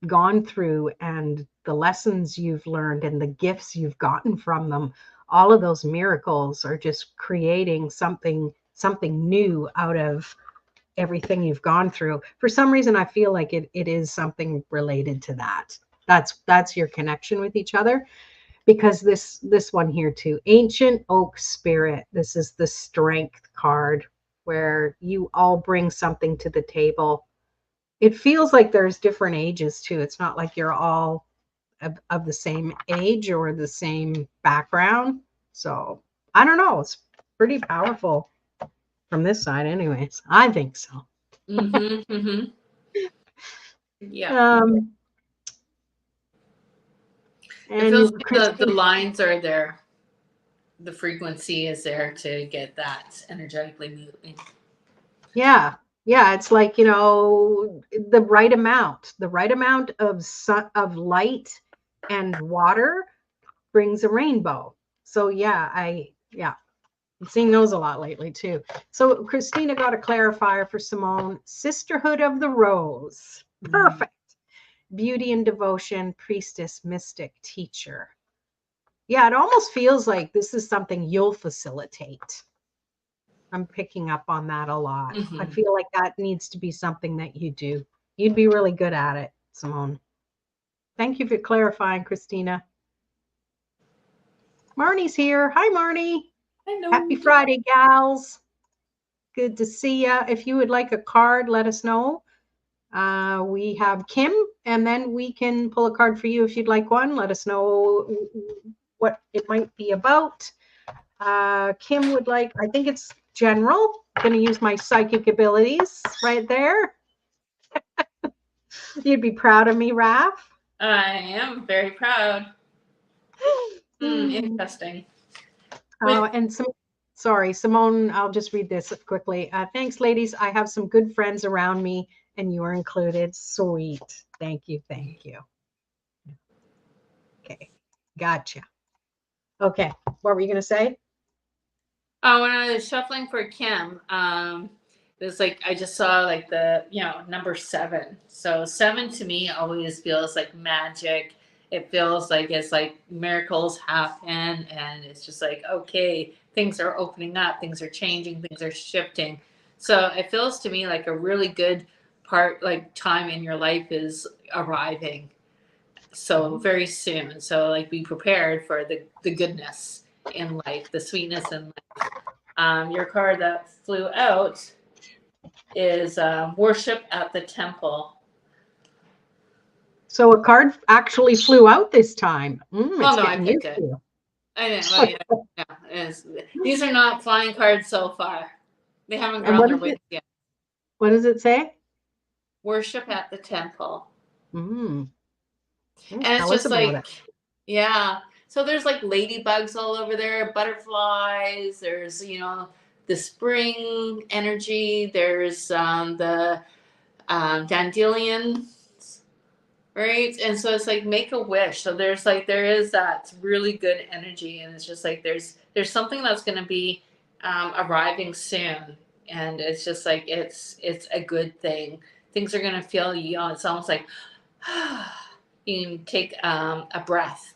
gone through and the lessons you've learned and the gifts you've gotten from them, all of those miracles are just creating something new out of everything you've gone through. For some reason, I feel like it is something related to that. That's your connection with each other, because this one here too, ancient oak spirit. This is the strength card, where you all bring something to the table. It feels like there's different ages too. It's not like you're all of the same age or the same background. So I don't know. It's pretty powerful from this side, anyways. I think so. Mm-hmm, mm-hmm. Yeah. It feels And like the lines are there. The frequency is there to get that energetically moving. yeah, it's like, the right amount of sun, of light and water brings a rainbow. So yeah, I'm seeing those a lot lately too. So Christina got a clarifier for Simone. Sisterhood of the Rose. Perfect. Beauty and devotion, priestess, mystic, teacher. Yeah, it almost feels like this is something you'll facilitate. I'm picking up on that a lot. I feel like that needs to be something that you do. You'd be really good at it, Simone. Thank you for clarifying, Christina. Marnie's here. Hi, Marnie. Hello. Happy Friday, gals. Good to see you. If you would like a card, let us know. We have Kim, and then we can pull a card for you if you'd like one. Let us know what it might be about. Kim would like, I think it's general. Going to use my psychic abilities right there. You'd be proud of me, Raph. I am very proud. Interesting. And sorry, Simone, I'll just read this quickly. Thanks, ladies. I have some good friends around me, and you are included. Sweet. Thank you. Thank you. Okay. Gotcha. Okay. What were you going to say? When I was shuffling for Kim, it was like I just saw like the number 7. So 7 to me always feels like magic. It feels like it's like miracles happen, and it's just like, okay, things are opening up, things are changing, things are shifting. So it feels to me like a really good time in your life is arriving. So very soon. So like be prepared for the goodness in life, the sweetness in life. Your card that flew out is Worship at the Temple. So a card actually flew out this time. Well, no, I picked it. I know. These are not flying cards so far. They haven't grown their wings yet. What does it say? Worship at the Temple. And it's just like, yeah. So there's like ladybugs all over there, butterflies. There's, the spring energy. There's the dandelions, right? And so it's like make a wish. So there is that really good energy, and it's just like there's something that's going to be arriving soon, and it's just like it's a good thing. Things are going to feel, it's almost like you can take a breath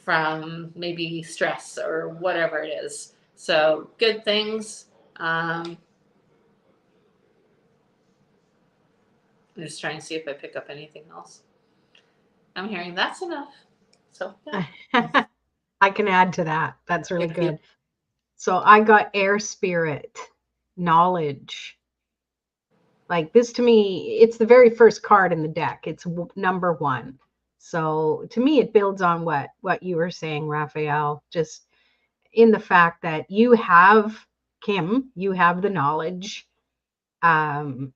from maybe stress or whatever it is. So good things. I'm just trying to see if I pick up anything else. I'm hearing that's enough. So yeah. I can add to that. That's really good. So I got air spirit, knowledge. Like this to me, it's the very first card in the deck. It's number 1. So to me, it builds on what you were saying, Raphael, just in the fact that you have, Kim, you have the knowledge that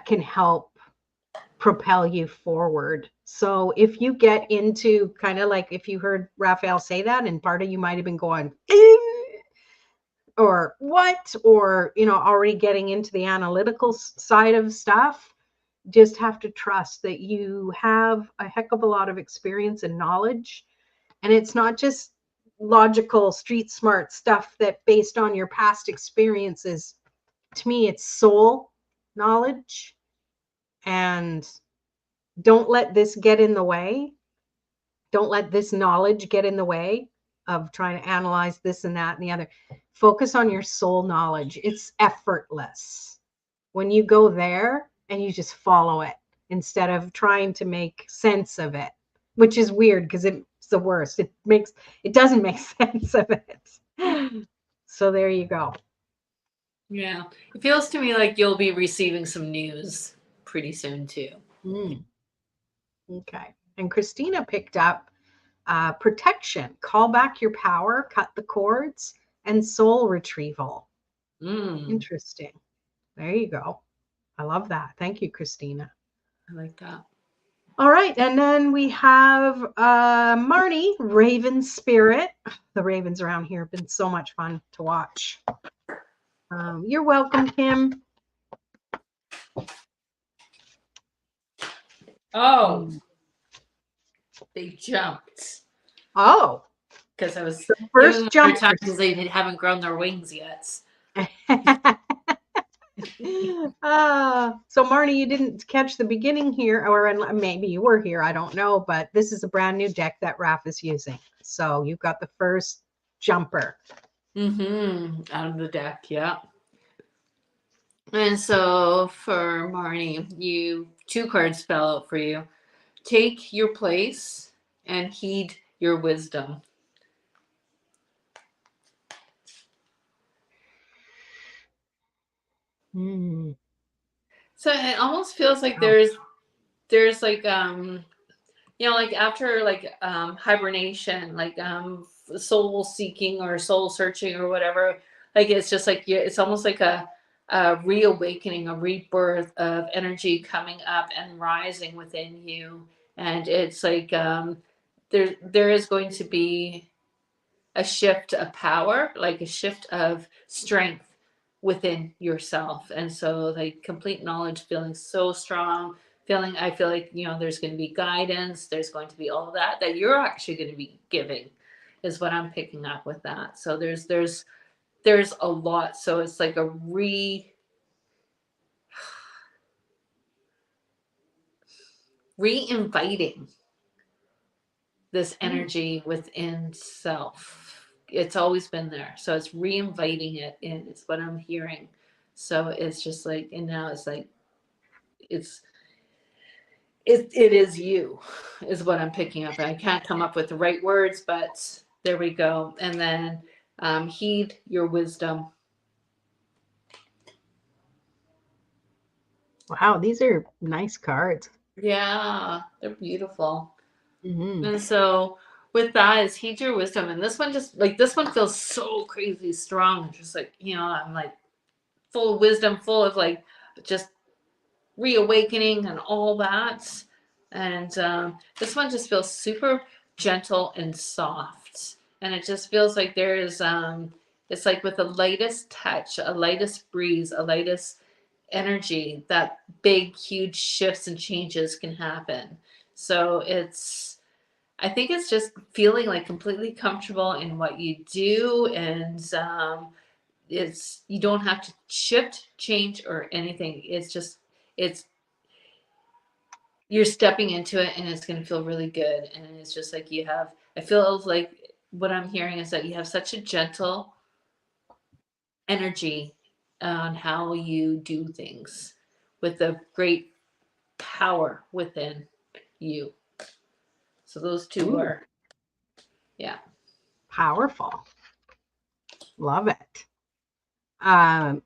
can help propel you forward. So if you get into kind of like, if you heard Raphael say that, and part of you might have been going, or what, or, you know, already getting into the analytical side of stuff. Just have to trust that you have a heck of a lot of experience and knowledge. And it's not just logical, street smart stuff that based on your past experiences. To me, it's soul knowledge. And don't let this get in the way. Don't let this knowledge get in the way of trying to analyze this and that and the other. Focus on your soul knowledge. It's effortless when you go there and you just follow it instead of trying to make sense of it, which is weird because it's the worst. It doesn't make sense of it. So there you go. Yeah. It feels to me like you'll be receiving some news pretty soon too. Mm. Okay. And Christina picked up protection, call back your power, cut the cords, and soul retrieval. Interesting. There you go. I love that. Thank you, Christina. I like that. All right. And then we have Marnie, Raven Spirit. The ravens around here have been so much fun to watch. You're welcome, Kim. Oh, they jumped. Oh, because I was the first giving them jump time because they haven't grown their wings yet. So Marnie, you didn't catch the beginning here, or maybe you were here, I don't know, but this is a brand new deck that Raph is using. So you've got the first jumper. Out of the deck, yeah. And so for Marnie, 2 cards fell out for you. Take your place and heed your wisdom. So it almost feels like there's like like after like hibernation, like soul seeking or soul searching or whatever, like it's just like it's almost like a reawakening, a rebirth of energy coming up and rising within you. And it's like there is going to be a shift of power, like a shift of strength within yourself. And so like complete knowledge, feeling so strong, I feel like, there's going to be guidance, there's going to be all that you're actually going to be giving, is what I'm picking up with that. So there's a lot. So it's like a re-inviting this energy within self. It's always been there. So it's re-inviting it in. It's what I'm hearing. So it's just like, and now it's like, it is you, is what I'm picking up. I can't come up with the right words, but there we go. And then heed your wisdom. Wow, these are nice cards. Yeah, they're beautiful. And so with that is heed your wisdom. And this one this one feels so crazy strong. Just like, I'm like full of wisdom, full of like just reawakening and all that. And this one just feels super gentle and soft. And it just feels like there's it's like with the lightest touch, a lightest breeze, a lightest energy, that big, huge shifts and changes can happen. So I think it's just feeling like completely comfortable in what you do, and you don't have to shift, change, or anything. It's you're stepping into it, and it's going to feel really good. And it's just like I feel like what I'm hearing is that you have such a gentle energy on how you do things, with a great power within you. So those two are, yeah. Powerful. Love it. And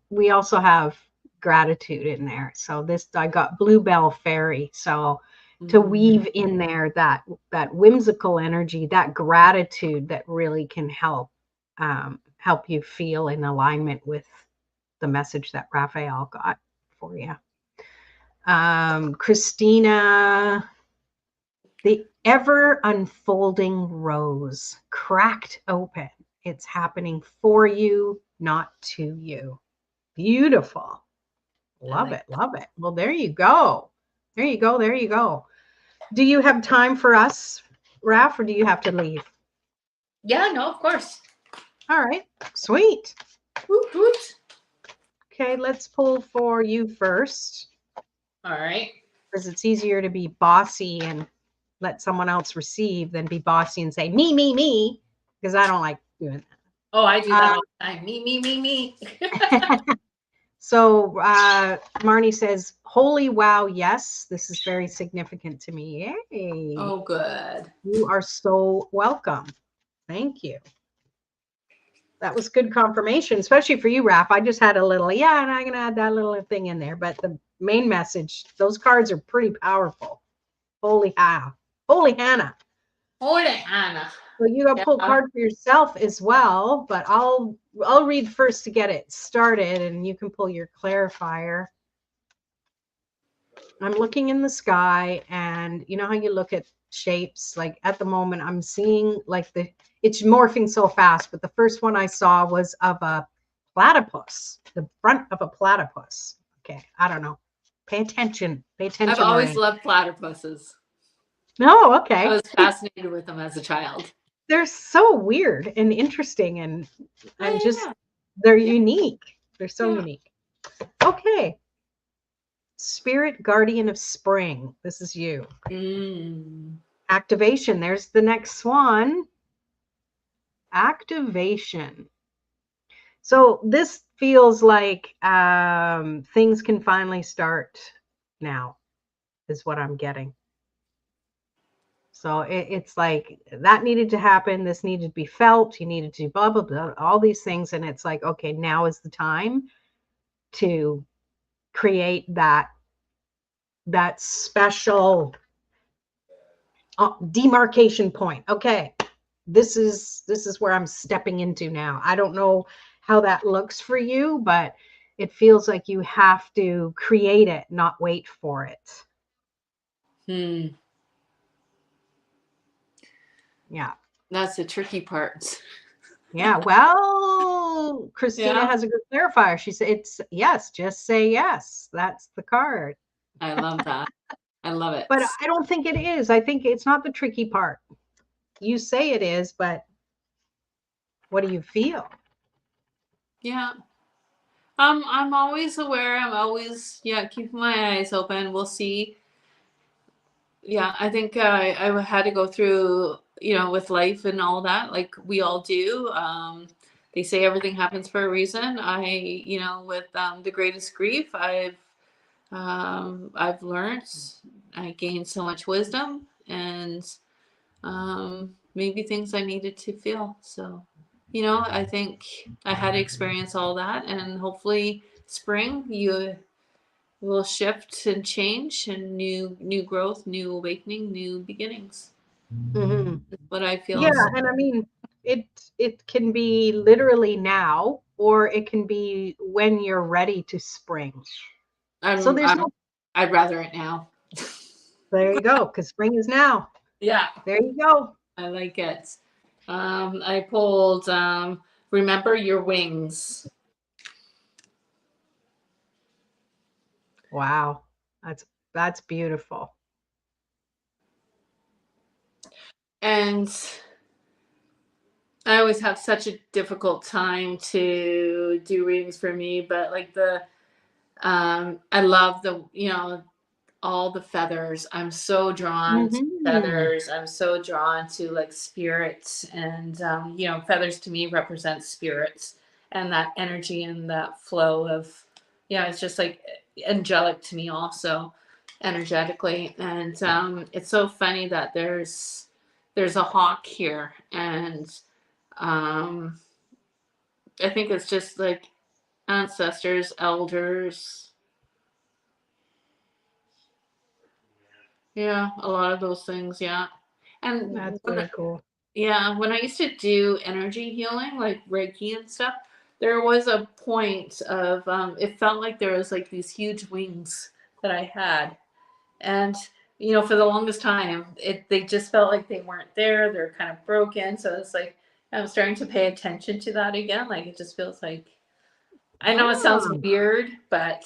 we also have gratitude in there. So I got Bluebell Fairy. So to weave in there that whimsical energy, that gratitude that really can help you feel in alignment with the message that Raphael got for you. Christina, the ever unfolding rose cracked open It's happening for you, not to you. Beautiful. Love it. Love it. Well, there you go. There you go. There you go. Do you have time for us, Raf, or do you have to leave? Yeah, no, of course. All right. Sweet. Woot, woot. Okay, let's pull for you first. All right. Because it's easier to be bossy and let someone else receive than be bossy and say, me, because I don't like doing that. Oh, I do that all the time. Me. So Marnie says, holy wow, yes, this is very significant to me. Yay. Oh, good. You are so welcome. Thank you. That was good confirmation, especially for you, Raf. I just had a little, and I'm going to add that little thing in there. But the main message, those cards are pretty powerful. Holy Hannah. Holy Hannah. Holy Hannah. So you got to pull a card for yourself as well, but I'll read first to get it started, and you can pull your clarifier. I'm looking in the sky, and you know how you look at shapes? Like at the moment, I'm seeing like it's morphing so fast, but the first one I saw was of a platypus, the front of a platypus. Okay, I don't know. Pay attention. Pay attention. I've always loved platypuses. No, okay. I was fascinated with them as a child. They're so weird and interesting and just they're unique. They're so unique. Okay. Spirit guardian of spring. This is you. Activation. There's the next one. Activation. So this feels like things can finally start now, is what I'm getting. So it's like that needed to happen. This needed to be felt. You needed to blah, blah, blah, all these things. And it's like, okay, now is the time to create that special demarcation point. Okay, this is where I'm stepping into now. I don't know how that looks for you, but it feels like you have to create it, not wait for it. Yeah. That's the tricky part. Yeah. Well, Christina has a good clarifier. She said, it's yes, just say yes. That's the card. I love that. I love it. But I don't think it is. I think it's not the tricky part. You say it is, but what do you feel? Yeah. I'm always aware. I'm always, keeping my eyes open. We'll see. Yeah, I think I had to go through, with life and all that, like we all do. They say everything happens for a reason. With the greatest grief, I've learned, I gained so much wisdom and maybe things I needed to feel. So, I think I had to experience all that, and hopefully spring you will shift and change, and new growth, new awakening, new beginnings. Mm-hmm. What I feel. Yeah, and I mean, it can be literally now, or it can be when you're ready to spring. So I'd rather it now. There you go, because spring is now. Yeah. There you go. I like it. I pulled remember your wings. Wow. That's beautiful. And I always have such a difficult time to do readings for me, but like I love all the feathers. I'm so drawn to feathers. I'm so drawn to like spirits, and feathers to me represent spirits and that energy and that flow of, it's just like angelic to me also, energetically. And it's so funny that there's a hawk here, and I think it's just like ancestors, elders. Yeah, a lot of those things, yeah. And that's really cool. Yeah, when I used to do energy healing, like Reiki and stuff, there was a point of it felt like there was like these huge wings that I had. And for the longest time, they just felt like they weren't there. They're kind of broken. So it's like, I'm starting to pay attention to that again. Like it just feels like, I know it sounds Oh. weird, but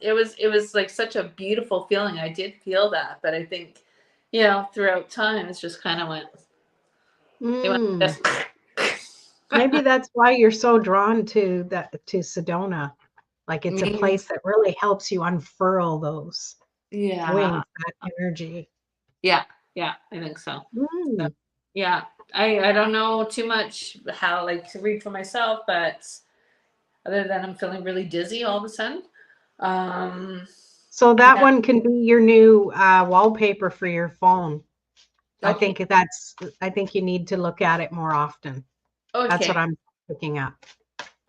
it was like such a beautiful feeling. I did feel that, but I think, throughout time, it's just kind of it went Mm. Maybe that's why you're so drawn to Sedona. Like it's a maybe, place that really helps you unfurl those yeah, wings, that energy. yeah, yeah. I think so. So, Mm. yeah, I don't know too much how like to read for myself, but other than I'm feeling really dizzy all of a sudden. Um, So that yeah, one can be your new wallpaper for your phone. I okay, think I think you need to look at it more often. That's what okay. I'm picking up.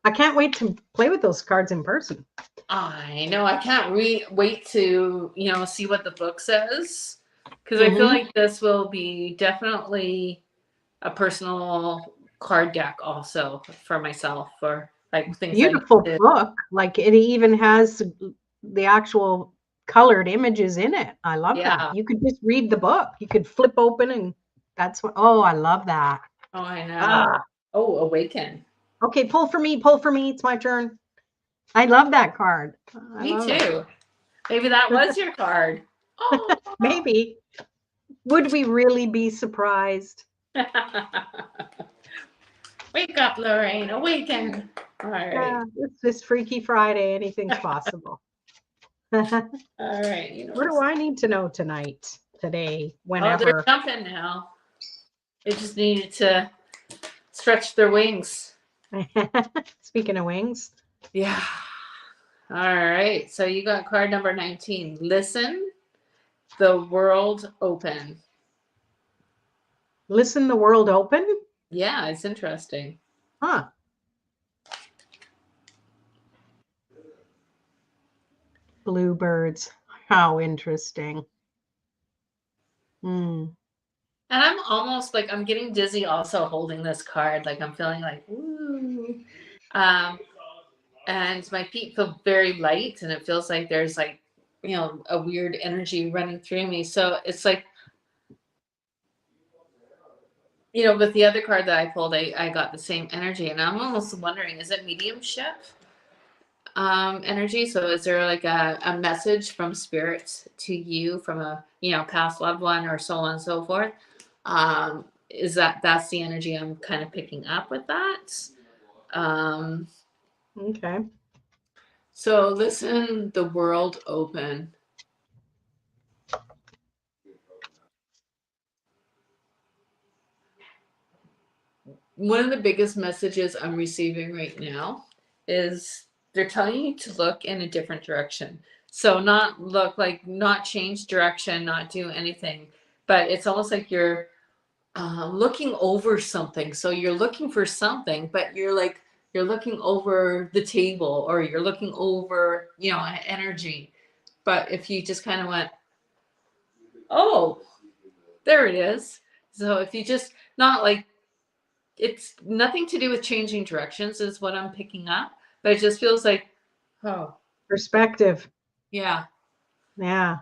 I can't wait to play with those cards in person. I know I can't wait to see what the book says, because I feel Hmm. like this will be definitely a personal card deck also for myself, for like things I need Beautiful to. book. Like it even has the actual colored images in it. I love that. Yeah. You could just read the book. You could flip open and that's what, oh, I love that. Oh, I know. Ah, Oh, awaken. okay, pull for me, pull for me. It's my turn. I love that card. I Me love too. Maybe that was your card. Oh. it. Maybe. Would we really be surprised? Wake up, Lorraine. Awaken. All right. Yeah, it's just Freaky Friday. Anything's possible. What All right. do I need to know tonight, today, Oh, they're whenever? jumping now. They just needed to stretch their wings. Speaking of wings, Yeah. All right. So you got card number 19. Listen, the world open. listen, the world open? Yeah, it's interesting. Huh. Bluebirds. How interesting. Hmm. And I'm almost like I'm getting dizzy also holding this card. Like I'm feeling like, woo. Um, and my feet feel very light, and it feels like there's like, a weird energy running through me. So it's like, with the other card that I pulled, I got the same energy, and I'm almost wondering, is it mediumship energy? So is there like a message from spirits to you from a past loved one or so on and so forth? Is that's the energy I'm kind of picking up with that? Um, Okay. so listen, the world open. One of the biggest messages I'm receiving right now is they're telling you to look in a different direction. So not change direction, not do anything, but it's almost like you're looking over something. So you're looking for something, but you're looking over the table, or you're looking over, an energy. But if you just kind of went, oh, there it is. So if you just not like, it's nothing to do with changing directions is what I'm picking up, but it just feels like, oh, Perspective. yeah, Yeah.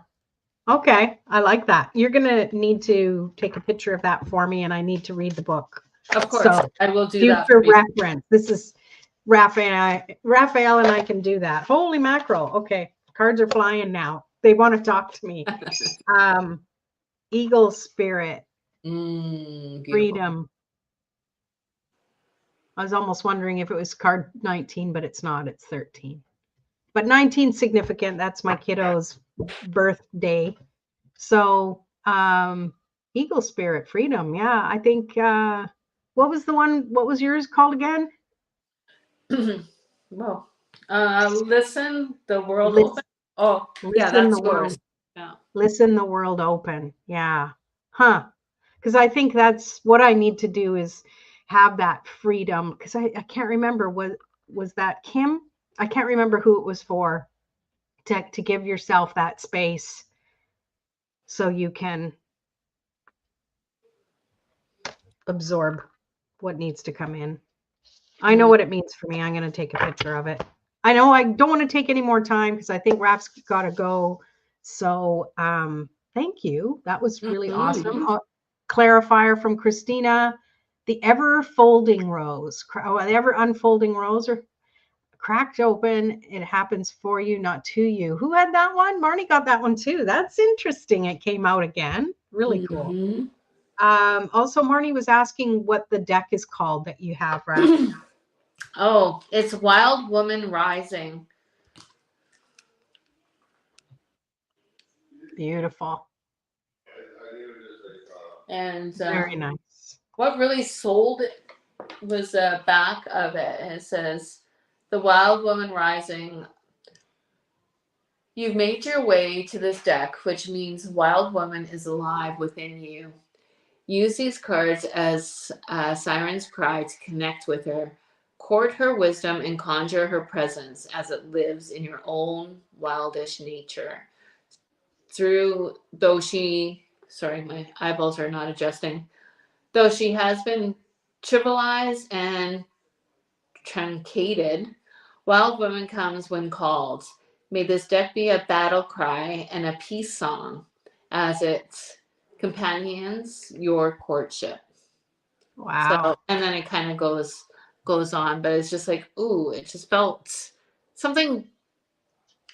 Okay. I like that. You're going to need to take a picture of that for me, and I need to read the book. of course, So, I will do that future for you. reference. This is Raphael and I can do that. Holy mackerel. Okay. Cards are flying now. They want to talk to me. Eagle spirit, Beautiful. freedom. I was almost wondering if it was card 19, but it's not. It's 13. But 19 significant. That's my kiddo's birthday. So, eagle spirit, freedom. Yeah, I think what was the one? What was yours called again? Well, listen, the world Listen, open. Oh, yeah, listen that's the yours. world. Yeah. Listen the world open. Yeah. Huh. Because I think that's what I need to do is have that freedom. Because I can't remember, was that Kim? I can't remember who it was for, to give yourself that space so you can absorb what needs to come in. I know Mm. what it means for me. I'm going to take a picture of it. I know I don't want to take any more time because I think Raf's got to go. So thank you. That was really awesome. Mhm. Clarifier from Christina. The ever folding rose, the ever unfolding rose are cracked open. It happens for you, not to you. Who had that one? Marnie got that one too. That's interesting. It came out again. Really cool. Also, Marnie was asking what the deck is called that you have, Raph. Oh, it's Wild Woman Rising. Beautiful. And very nice. What really sold it was the back of it. And it says, "The Wild Woman Rising. You've made your way to this deck, which means Wild Woman is alive within you. Use these cards as Siren's cry to connect with her. Court her wisdom and conjure her presence as it lives in your own wildish nature. Though she, sorry, my eyeballs are not adjusting. Though she has been trivialized and truncated, Wild Woman comes when called. May this deck be a battle cry and a peace song as it companions your courtship." Wow. So, and then it kind of goes on, but it's just like, ooh, it just felt something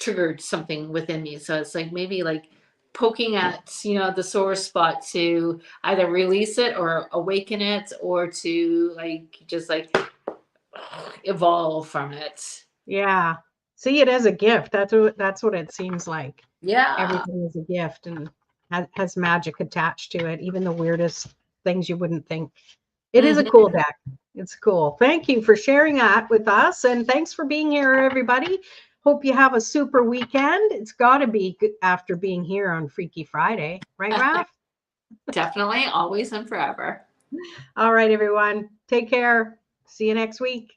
triggered something within me. So it's like maybe like poking at, the sore spot to either release it or awaken it, or to like just like evolve from it. Yeah. See it as a gift. That's what it seems like. Yeah. Everything is a gift and has magic attached to it, even the weirdest things you wouldn't think. It is a cool deck. It's cool. Thank you for sharing that with us, and thanks for being here, everybody. Hope you have a super weekend. It's got to be good after being here on Freaky Friday, right, Raph? Definitely, always and forever. All right, everyone. Take care. See you next week.